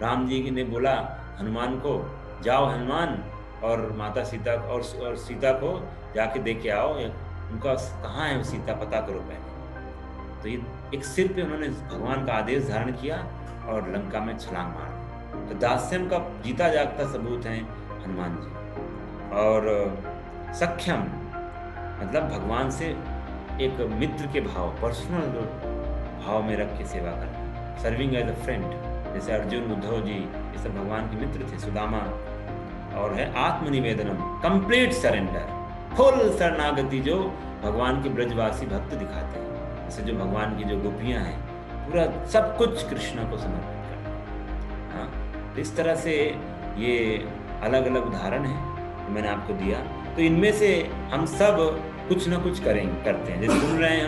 राम जी ने बोला हनुमान को, जाओ हनुमान और माता सीता और सीता को जाके देख के आओ, उनका कहाँ है वो सीता, पता करो पहले। तो ये एक सिर पे उन्होंने भगवान का आदेश धारण किया और लंका में छलांग मार। तो दास्यम का जीता जागता सबूत है हनुमान जी। और सख्यम मतलब भगवान से एक मित्र के भाव, पर्सनल भाव में रख के सेवा करना, सर्विंग एज अ फ्रेंड। जैसे अर्जुन, उद्धव जी, ये सब भगवान के मित्र थे, सुदामा। और है आत्मनिवेदनम, कंप्लीट सरेंडर, फुल शरणागति, जो भगवान के ब्रजवासी भक्त दिखाते हैं। जैसे जो भगवान की जो गोपियां हैं, पूरा सब कुछ कृष्ण को समर्पित करते हैं। हाँ, तो इस तरह से ये अलग अलग उदाहरण है मैंने आपको दिया। तो इनमें से हम सब कुछ ना कुछ करते हैं। जैसे सुन रहे हैं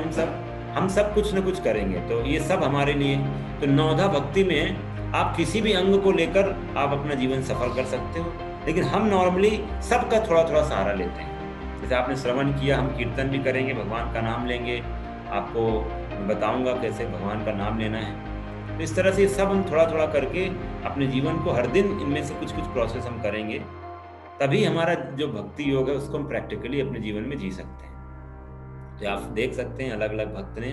हम सब कुछ ना कुछ करेंगे। तो ये सब हमारे लिए। तो नवधा भक्ति में आप किसी भी अंग को लेकर आप अपना जीवन सफल कर सकते हो, लेकिन हम नॉर्मली सबका थोड़ा थोड़ा सहारा लेते हैं। जैसे आपने श्रवण किया, हम कीर्तन भी करेंगे, भगवान का नाम लेंगे, आपको बताऊंगा कैसे भगवान का नाम लेना है। तो इस तरह से सब हम थोड़ा थोड़ा करके अपने जीवन को हर दिन इनमें से कुछ कुछ प्रोसेस हम करेंगे, तभी हमारा जो भक्ति योग है उसको हम प्रैक्टिकली अपने जीवन में जी सकते हैं। तो आप देख सकते हैं अलग अलग भक्त ने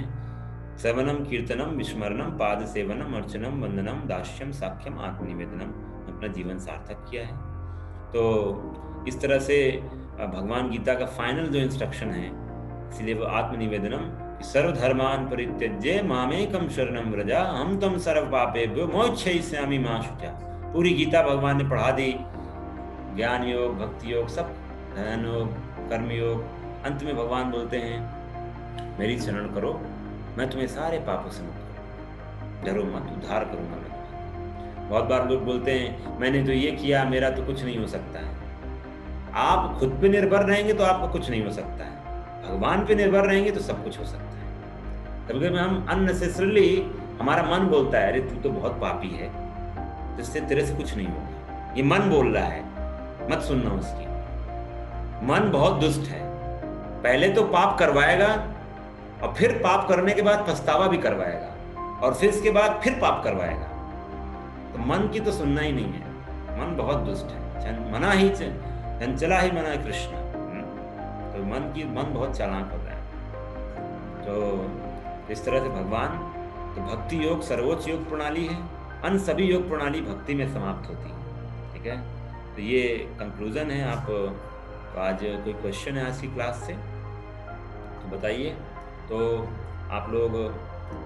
श्रवणम कीर्तनम विस्मरणम पाद सेवनम अर्चनम वंदनम दास्यम साख्यम आत्मनिवेदनम, अपना जीवन सार्थक किया है। तो इस तरह से भगवान गीता का फाइनल जो इंस्ट्रक्शन है, इसलिए वो आत्मनिवेदनम, सर्वधर्मान परित्यज्य मामेकम शरणम व्रजा हम तम सर्व पापेभ्यो मोक्षयिष्यामि मा शुचा। पूरी गीता भगवान ने पढ़ा दी, ज्ञान योग, भक्ति योग, सब, ध्यान योग, कर्म योग। अंत में भगवान बोलते हैं मेरी शरण करो, मैं तुम्हें सारे पापों से मुक्त करूंगा, डरो मत, उद्धार करूंगा मैं तुम्हें। बहुत बार लोग बोलते हैं मैंने तो ये किया, मेरा तो कुछ नहीं हो सकता है। आप खुद पे निर्भर रहेंगे तो आपका कुछ नहीं हो सकता है, भगवान पे निर्भर रहेंगे तो सब कुछ हो सकता है। कभी कभी हम अननेसेसरली, हमारा मन बोलता है अरे तू तो बहुत पापी है, जिससे तेरे से कुछ नहीं होगा, ये मन बोल रहा है, मत सुनना उसकी। मन बहुत दुष्ट है, पहले तो पाप करवाएगा और फिर पाप करने के बाद पछतावा भी करवाएगा और फिर इसके बाद फिर पाप करवाएगा। तो मन की तो सुनना ही नहीं है, मन बहुत दुष्ट है। मना ही चंचला ही मना कृष्ण। तो मन बहुत चालाक होता है। तो इस तरह से भगवान, तो भक्ति योग सर्वोच्च योग प्रणाली है, अन्य सभी योग प्रणाली भक्ति में समाप्त होती है। ठीक है, तो ये कंक्लूजन है। आप तो आज कोई क्वेश्चन है आज की क्लास से तो बताइए। तो आप लोग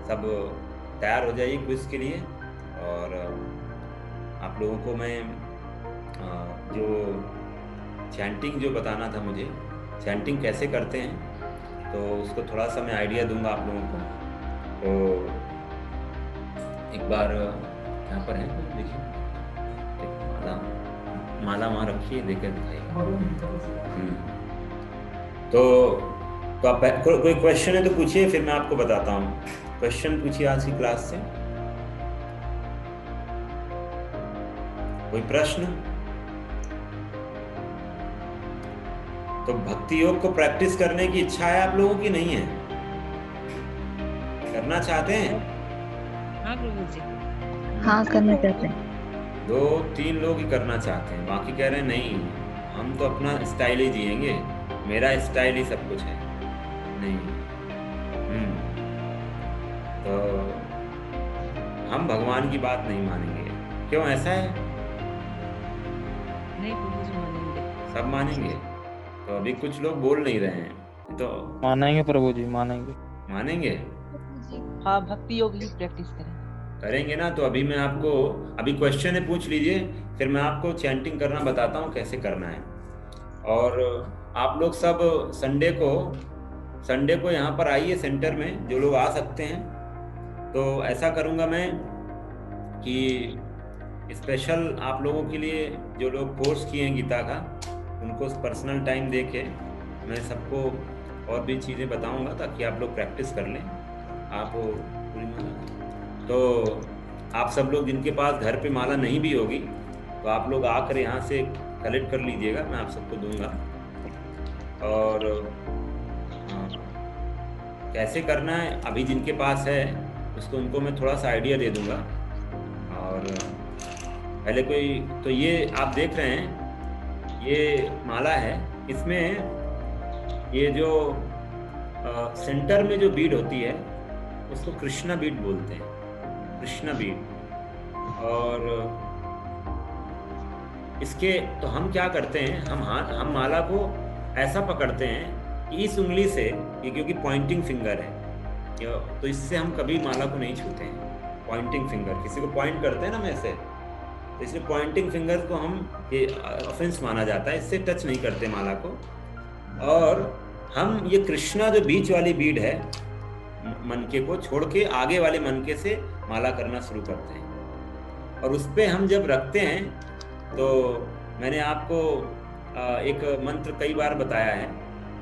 सब तैयार हो जाइए क्विज के लिए। और आप लोगों को मैं जो चैंटिंग जो बताना था मुझे, चैंटिंग कैसे करते हैं तो उसको थोड़ा सा मैं आइडिया दूंगा आप लोगों को। तो एक बार यहाँ पर है, देखिए माला वहाँ रखिए, देकर दिखाइए। तो आप कोई क्वेश्चन है तो पूछिए, फिर मैं आपको बताता हूँ। क्वेश्चन पूछिए आज की क्लास से, कोई प्रश्न? तो भक्ति योग को प्रैक्टिस करने की इच्छा है आप लोगों की, नहीं है? करना चाहते हैं? हाँ प्रभु जी। हाँ, करना चाहते हैं। 2-3 लोग ही करना चाहते हैं, बाकी कह रहे हैं नहीं, हम तो अपना स्टाइल ही जिएंगे, मेरा स्टाइल ही सब कुछ है। नहीं, तो हम भगवान की बात नहीं मानेंगे। क्यों ऐसा है? नहीं प्रभु जी मानेंगे। सब मानेंगे? तो अभी कुछ लोग बोल नहीं रहे हैं, तो मानेंगे प्रभु जी, मानेंगे। मानेंगे? हाँ, भक्ति योग ही प्रैक्टिस करें। करेंगे ना। तो अभी मैं आपको, अभी क्वेश्चन है पूछ लीजिए, फिर मैं आपको चैंटिंग करना बताता हूँ कैसे करना है। और आप लोग सब संडे को यहाँ पर आइए सेंटर में, जो लोग आ सकते हैं। तो ऐसा करूँगा मैं कि स्पेशल आप लोगों के लिए, जो लोग कोर्स किए हैं गीता का, उनको पर्सनल टाइम दे के मैं सबको और भी चीज़ें बताऊँगा ताकि आप लोग प्रैक्टिस कर लें। आप पूरी माला, तो आप सब लोग जिनके पास घर पे माला नहीं भी होगी तो आप लोग आकर यहाँ से कलेक्ट कर लीजिएगा, मैं आप सबको दूंगा। और कैसे करना है अभी जिनके पास है उसको, उनको मैं थोड़ा सा आइडिया दे दूंगा। और पहले कोई, तो ये आप देख रहे हैं ये माला है, इसमें ये जो सेंटर में जो बीड होती है उसको कृष्णा बीड बोलते हैं, कृष्णा बीड। और इसके तो हम क्या करते हैं, हम माला को ऐसा पकड़ते हैं कि इस उंगली से, ये क्योंकि पॉइंटिंग फिंगर है, तो इससे हम कभी माला को नहीं छूते हैं। पॉइंटिंग फिंगर, किसी को पॉइंट करते हैं ना ऐसे, तो इसलिए पॉइंटिंग फिंगर को हम, ये ऑफेंस माना जाता है, इससे टच नहीं करते माला को। और हम ये कृष्णा जो बीच वाली बीड है, मनके को छोड़ के आगे वाले मनके से माला करना शुरू करते हैं। और उस पे हम जब रखते हैं, तो मैंने आपको एक मंत्र कई बार बताया है,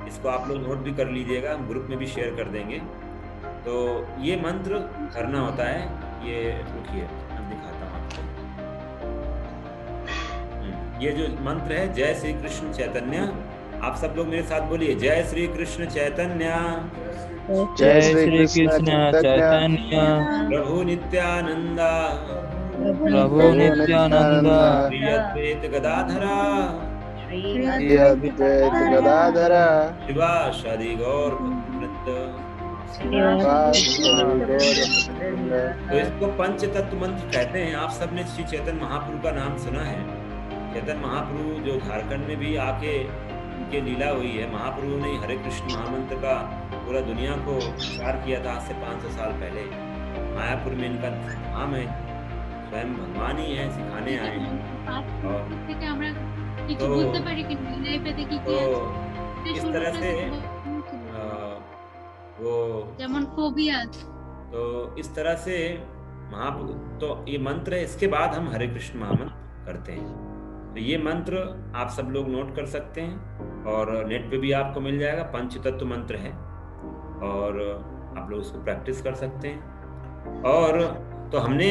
इसको आप लोग नोट भी कर लीजिएगा, हम ग्रुप में भी शेयर कर देंगे। तो ये मंत्र करना होता है, ये उठिए मैं दिखाता हूँ आपको। ये जो मंत्र है, जय श्री कृष्ण चैतन्य, आप सब लोग मेरे साथ बोलिए, जय श्री कृष्ण चैतन्य, जय श्री कृष्ण चैतन्य, प्रभु नित्यानंदा, प्रभु नित्यानंदा, श्री अद्वैत गदाधरा, गदाधरा, शिवासादि गौर भक्तवृंद, तो इसको पंच तत्व मंत्र कहते हैं। आप सबने श्री चैतन्य महाप्रभु का नाम सुना है। चैतन्य महाप्रभु जो झारखंड में भी आके उनकी लीला हुई है, महाप्रभु ने हरे कृष्ण महामंत्र का पूरा दुनिया को प्रचार किया था आज से 500 साल पहले। मायापुर में इनका धाम है, स्वयं भगवान ही है, सिखाने आए हैं। तो इस तरह से तो इस तरह से तो ये मंत्र है। इसके बाद हम हरे कृष्ण महामंत्र करते हैं। तो ये मंत्र आप सब लोग नोट कर सकते हैं और नेट पे भी आपको मिल जाएगा। पंच तत्व मंत्र है और आप लोग इसको प्रैक्टिस कर सकते हैं। और तो हमने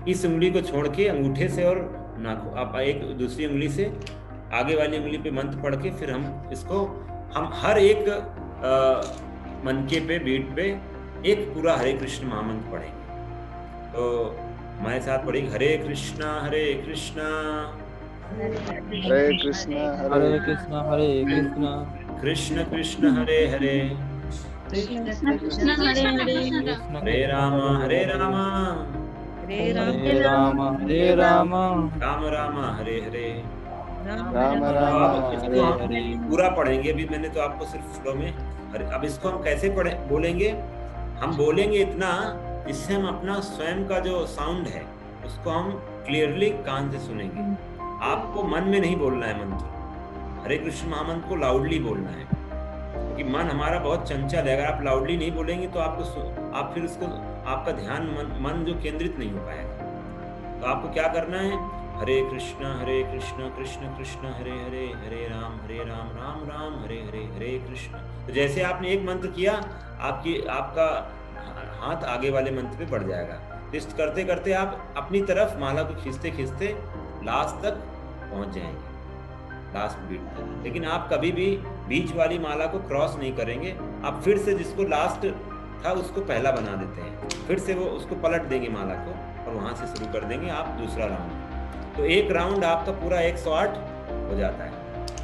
इस उंगली को छोड़ के अंगूठे से और नाखून, आप एक दूसरी उंगली से आगे वाली उंगली पे मंत्र पढ़ के फिर हम हर एक मनके पे, बीट पे एक पूरा हरे कृष्ण महामंत्र पढ़ेंगे। तो हमारे साथ पढ़ेंगे हरे कृष्णा हरे कृष्णा हरे कृष्णा हरे कृष्णा हरे कृष्णा कृष्ण कृष्ण हरे हरे हरे राम हरे राम हरे राम हरे राम राम राम हरे हरे। राम राम इसको हम पूरा पढ़ेंगे। अभी मैंने तो आपको सिर्फ फ्लो में, अब इसको हम कैसे बोलेंगे, हम बोलेंगे इतना जिससे हम अपना स्वयं का जो साउंड है उसको हम क्लियरली कान से सुनेंगे। आपको मन में नहीं बोलना है मंत्र, हरे कृष्ण महामंत्र को लाउडली बोलना है, क्योंकि मन हमारा बहुत चंचल है। अगर आप लाउडली नहीं बोलेंगे तो आप फिर उसको, आपका ध्यान मन जो केंद्रित नहीं हो पाएगा। तो आपको क्या करना है, हरे कृष्ण कृष्ण कृष्ण हरे हरे, हरे राम राम राम हरे हरे, हरे कृष्ण। तो जैसे आपने एक मंत्र किया, आपका हाथ आगे वाले मंत्र पे बढ़ जाएगा। टेस्ट करते करते आप अपनी तरफ माला को खींचते खींचते लास्ट तक पहुंच जाएंगे, लास्ट बीट तक। लेकिन आप कभी भी बीच वाली माला को क्रॉस नहीं करेंगे। आप फिर से जिसको लास्ट था उसको पहला बना देते हैं, फिर से वो उसको पलट देंगे माला को और वहां से शुरू कर देंगे आप दूसरा राउंड। तो एक राउंड आपका पूरा 108 हो जाता है।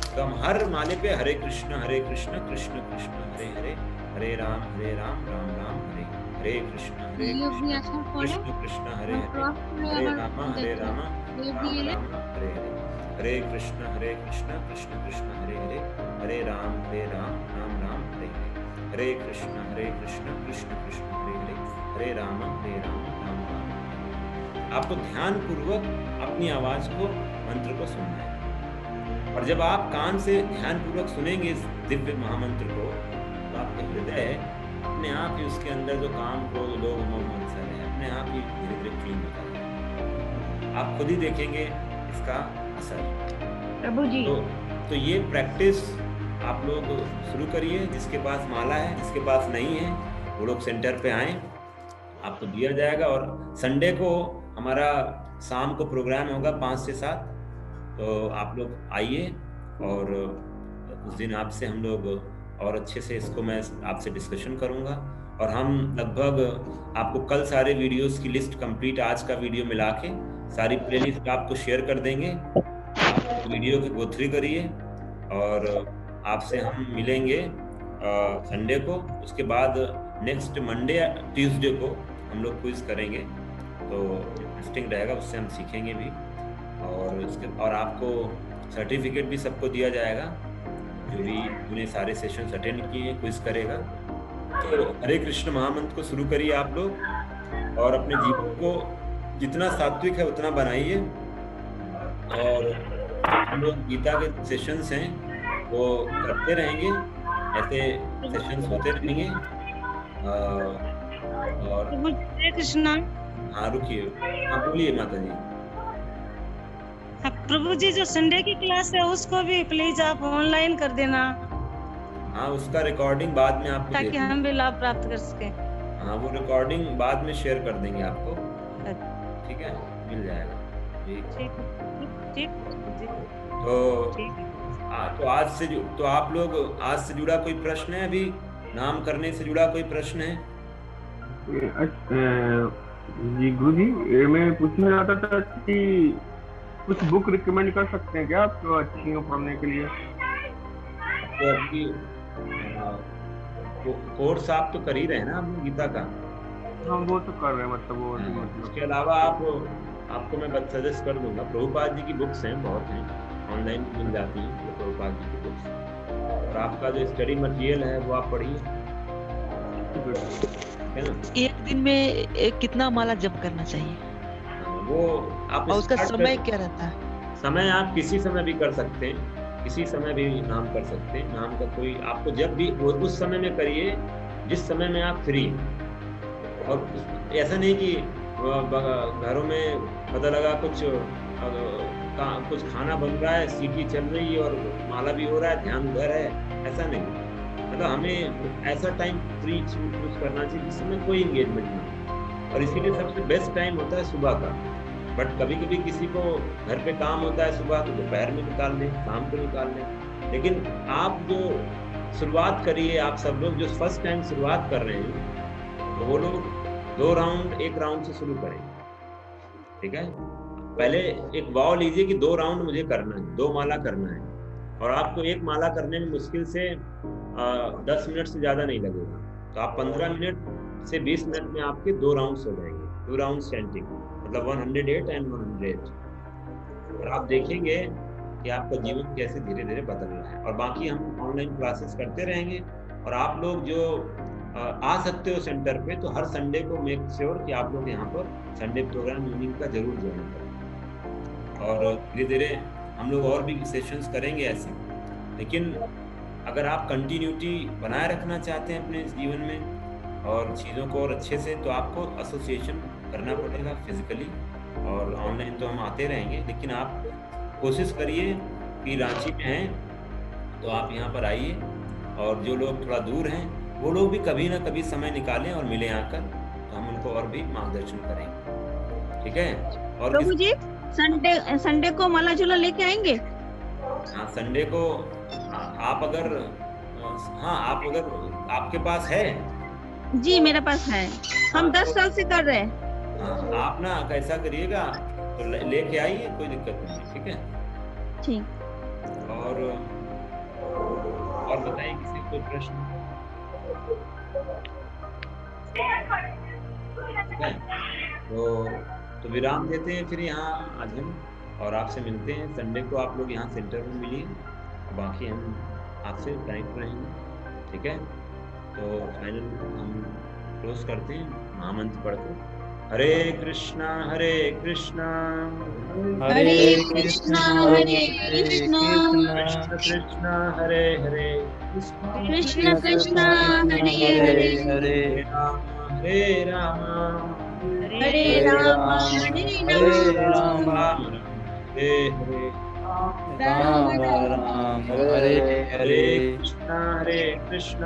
तो हम हर माले पे हरे कृष्ण कृष्ण कृष्ण हरे हरे, हरे राम राम राम हरे, हरे कृष्ण कृष्ण कृष्ण हरे हरे, हरे राम राम राम हरे हरे, हरे कृष्ण कृष्ण कृष्ण हरे हरे, हरे राम राम राम हरे हरे, हरे कृष्ण कृष्ण कृष्ण हरे हरे, हरे राम राम राम। आपको ध्यान पूर्वक अपनी आवाज को, मंत्र को सुनना है। और जब आप कान से ध्यान पूर्वक सुनेंगे इस दिव्य महामंत्र को, तो आपका हृदय अपने आप ही, उसके अंदर जो काम, क्रोध, लोभ, मोह, मत्सर है, अपने आप ही धीरे धीरे क्लीन होता है। आप खुद ही देखेंगे इसका असर। प्रभु जी तो ये प्रैक्टिस आप लोग शुरू करिए। जिसके पास माला है, जिसके पास नहीं है, वो लोग सेंटर पे आए, आपको दिया जाएगा। और संडे को हमारा शाम को प्रोग्राम होगा 5 से 7, तो आप लोग आइए और उस दिन आपसे हम लोग और अच्छे से इसको मैं आपसे डिस्कशन करूंगा। और हम लगभग आपको कल सारे वीडियोस की लिस्ट कंप्लीट, आज का वीडियो मिला के सारी प्लेलिस्ट आपको शेयर कर देंगे। आप वीडियो की गो थ्रू करिए और आपसे हम मिलेंगे संडे को। उसके बाद नेक्स्ट मंडे या ट्यूसडे को हम लोग क्विज करेंगे, तो इंटरेस्टिंग रहेगा, उससे हम सीखेंगे भी। और आपको सर्टिफिकेट भी सबको दिया जाएगा जो भी उन्हें सारे सेशंस अटेंड किए, क्विज करेगा। तो हरे कृष्ण महामंत्र को शुरू करिए आप लोग और अपने जीवन को जितना सात्विक है उतना बनाइए। और हम लोग गीता के सेशंस हैं वो करते रहेंगे, ऐसे सेशंस होते रहेंगे। और हरे कृष्णा। हाँ रुकिए, हाँ बोलिए माता जी। प्रभु जी, जो संडे की क्लास है उसको भी प्लीज आप ऑनलाइन कर देना। हाँ, उसका रिकॉर्डिंग बाद में आपको ताकि हम भी लाभ प्राप्त कर सके। हाँ, वो रिकॉर्डिंग बाद में शेयर कर देंगे आपको, ठीक है, मिल जाएगा। ठीक। तो आज से तो आप लोग आज से जुड़ा कोई प्रश्न है? अभी नाम करने से जुड़ा कोई प्रश्न है? जी गुरुजी, मैं पूछना चाहता था कि कुछ बुक रिकमेंड कर सकते हैं क्या आप अच्छी हो पढ़ने के लिए? तो आपकी कोर्स आप तो कर ही रहे हैं ना अपनी गीता का। हाँ वो तो कर रहे हैं, मतलब वो उसके मतलब अलावा आपको मैं सजेस्ट कर दूंगा, प्रभुपाद जी की बुक्स हैं, बहुत हैं, ऑनलाइन मिल जाती हैं तो प्रभुपाद जी की बुक्स, और आपका जो स्टडी मटेरियल है वो आप पढ़िए, है ना। एक दिन में कितना माला जप करना चाहिए वो आप और उसका start समय कर- क्या रहता है? समय आप किसी समय भी कर सकते हैं, किसी समय भी नाम कर सकते हैं, नाम का कोई आपको जब भी उस समय में करिए जिस समय में आप फ्री हैं। और ऐसा नहीं कि घरों में पता लगा कुछ खाना बन रहा है, सीटी चल रही है और माला भी हो रहा है, ध्यान उधर है, ऐसा नहीं। मतलब हमें ऐसा टाइम फ्री चूज करना चाहिए जिसमें कोई इंगेजमेंट ना हो, और इसीलिए सबसे बेस्ट टाइम होता है सुबह का। बट कभी कभी किसी को घर पे काम होता है सुबह, तो दोपहर में निकाल लें, शाम को निकाल लें। लेकिन आप जो शुरुआत करिए, आप सब लोग जो फर्स्ट टाइम शुरुआत कर रहे हैं, तो वो लोग 2 राउंड 1 राउंड से शुरू करें, ठीक है। पहले एक वाव लीजिए कि 2 राउंड मुझे करना है, 2 माला करना है, और आपको 1 माला करने में मुश्किल से 10 मिनट से ज़्यादा नहीं लगेगा। तो आप 15 मिनट से 20 मिनट में आपके 2 राउंड्स हो जाएंगे, 2 राउंड चैंटिंग, मतलब 108 एंड 108। और आप देखेंगे कि आपका जीवन कैसे धीरे धीरे बदल रहा है। और बाकी हम ऑनलाइन क्लासेस करते रहेंगे, और आप लोग जो आ सकते हो सेंटर पे, तो हर संडे को मेक श्योर कि आप लोग यहाँ पर संडे प्रोग्राम इवनिंग का जरूर ज्वाइन करें। और धीरे धीरे हम लोग और भी सेशंस करेंगे ऐसे। लेकिन अगर आप कंटिन्यूटी बनाए रखना चाहते हैं अपने जीवन में और चीज़ों को और अच्छे से, तो आपको एसोसिएशन करना पड़ेगा फिजिकली, और ऑनलाइन तो हम आते रहेंगे। लेकिन आप कोशिश करिए कि रांची में हैं तो आप यहाँ पर आइए, और जो लोग थोड़ा दूर हैं वो लोग भी कभी ना कभी समय निकालें और मिलें आकर, तो हम उनको और भी मार्गदर्शन करेंगे, ठीक है। और प्रभु जी संडे को माला झूला लेके आएंगे? हाँ, संडे को आप अगर आपके पास है। जी मेरे पास है, हम 10 साल से कर रहे हैं। हाँ, आप ना कैसा करिएगा तो लेके आइए, कोई दिक्कत नहीं है, ठीक है। ठीक। और बताइए किसी को कोई प्रश्न? ठीक है, तो विराम देते हैं फिर यहाँ आज हम, और आपसे मिलते हैं संडे को। आप लोग यहाँ सेंटर में मिलिए, बाकी हम आपसे कनेक्ट रहेंगे, ठीक है। तो फाइनल हम क्लोज करते हैं महामंत्र पढ़कर। हरे कृष्णा कृष्णा कृष्ण कृष्ण हरे हरे, कृष्ण कृष्ण हरे हरे, हरे राम हरे राम, हरे राम राम हरे हरे, राम राम हरे हरे, हरे कृष्णा हरे कृष्ण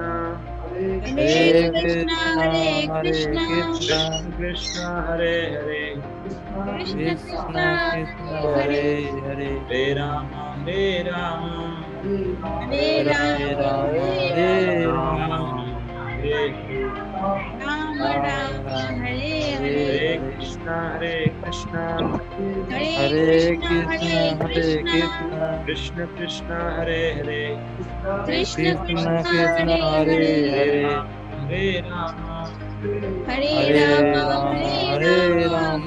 कृष्ण हरे हरे, कृष्ण कृष्ण हरे हरे, हरे राम हरे राम, हरे राम हरे राम राम हरे हरे, हरे कृष्णा हरे कृष्ण कृष्ण कृष्ण हरे हरे, कृष्ण कृष्ण कृष्ण हरे हरे, हरे राम हरे हरे राम हरे राम,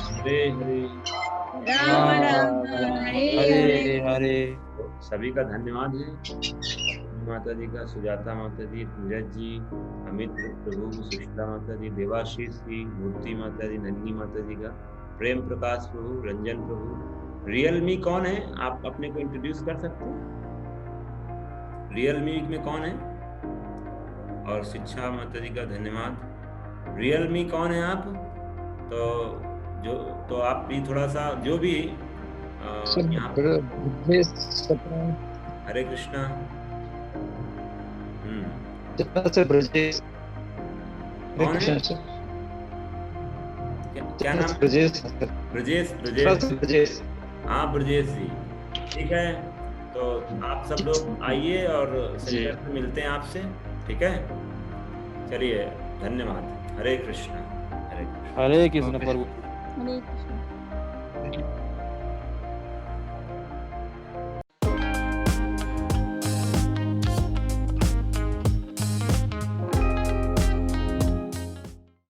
हरे हरे, राम राम हरे हरे हरे। हरे। सभी का धन्यवाद है। माता जी का, सुजाता माता जी, नीरज जी, अमित प्रभु, सुशीला माता जी, देवाशीष जी, मूर्ति माता जी, नंदिनी माता जी का, प्रेम प्रकाश प्रभु, रंजन प्रभु। रियल मी कौन है? आप अपने को इंट्रोड्यूस कर सकते हैं? रियल मी में कौन है? और शिक्षा माता जी का धन्यवाद। रियल मी कौन है आप? तो आप भी थोड़ा सा जो भी यहाँ हरे कृष्णा। ब्रजेश, कौन है? क्या नाम? ब्रजेश। हाँ ब्रजेश जी, ठीक है। तो आप सब लोग आइए और सेंटर पे मिलते हैं आपसे, ठीक है। चलिए, धन्यवाद। हरे कृष्णा। हरे कृष्ण प्रभु। हरे कृष्ण।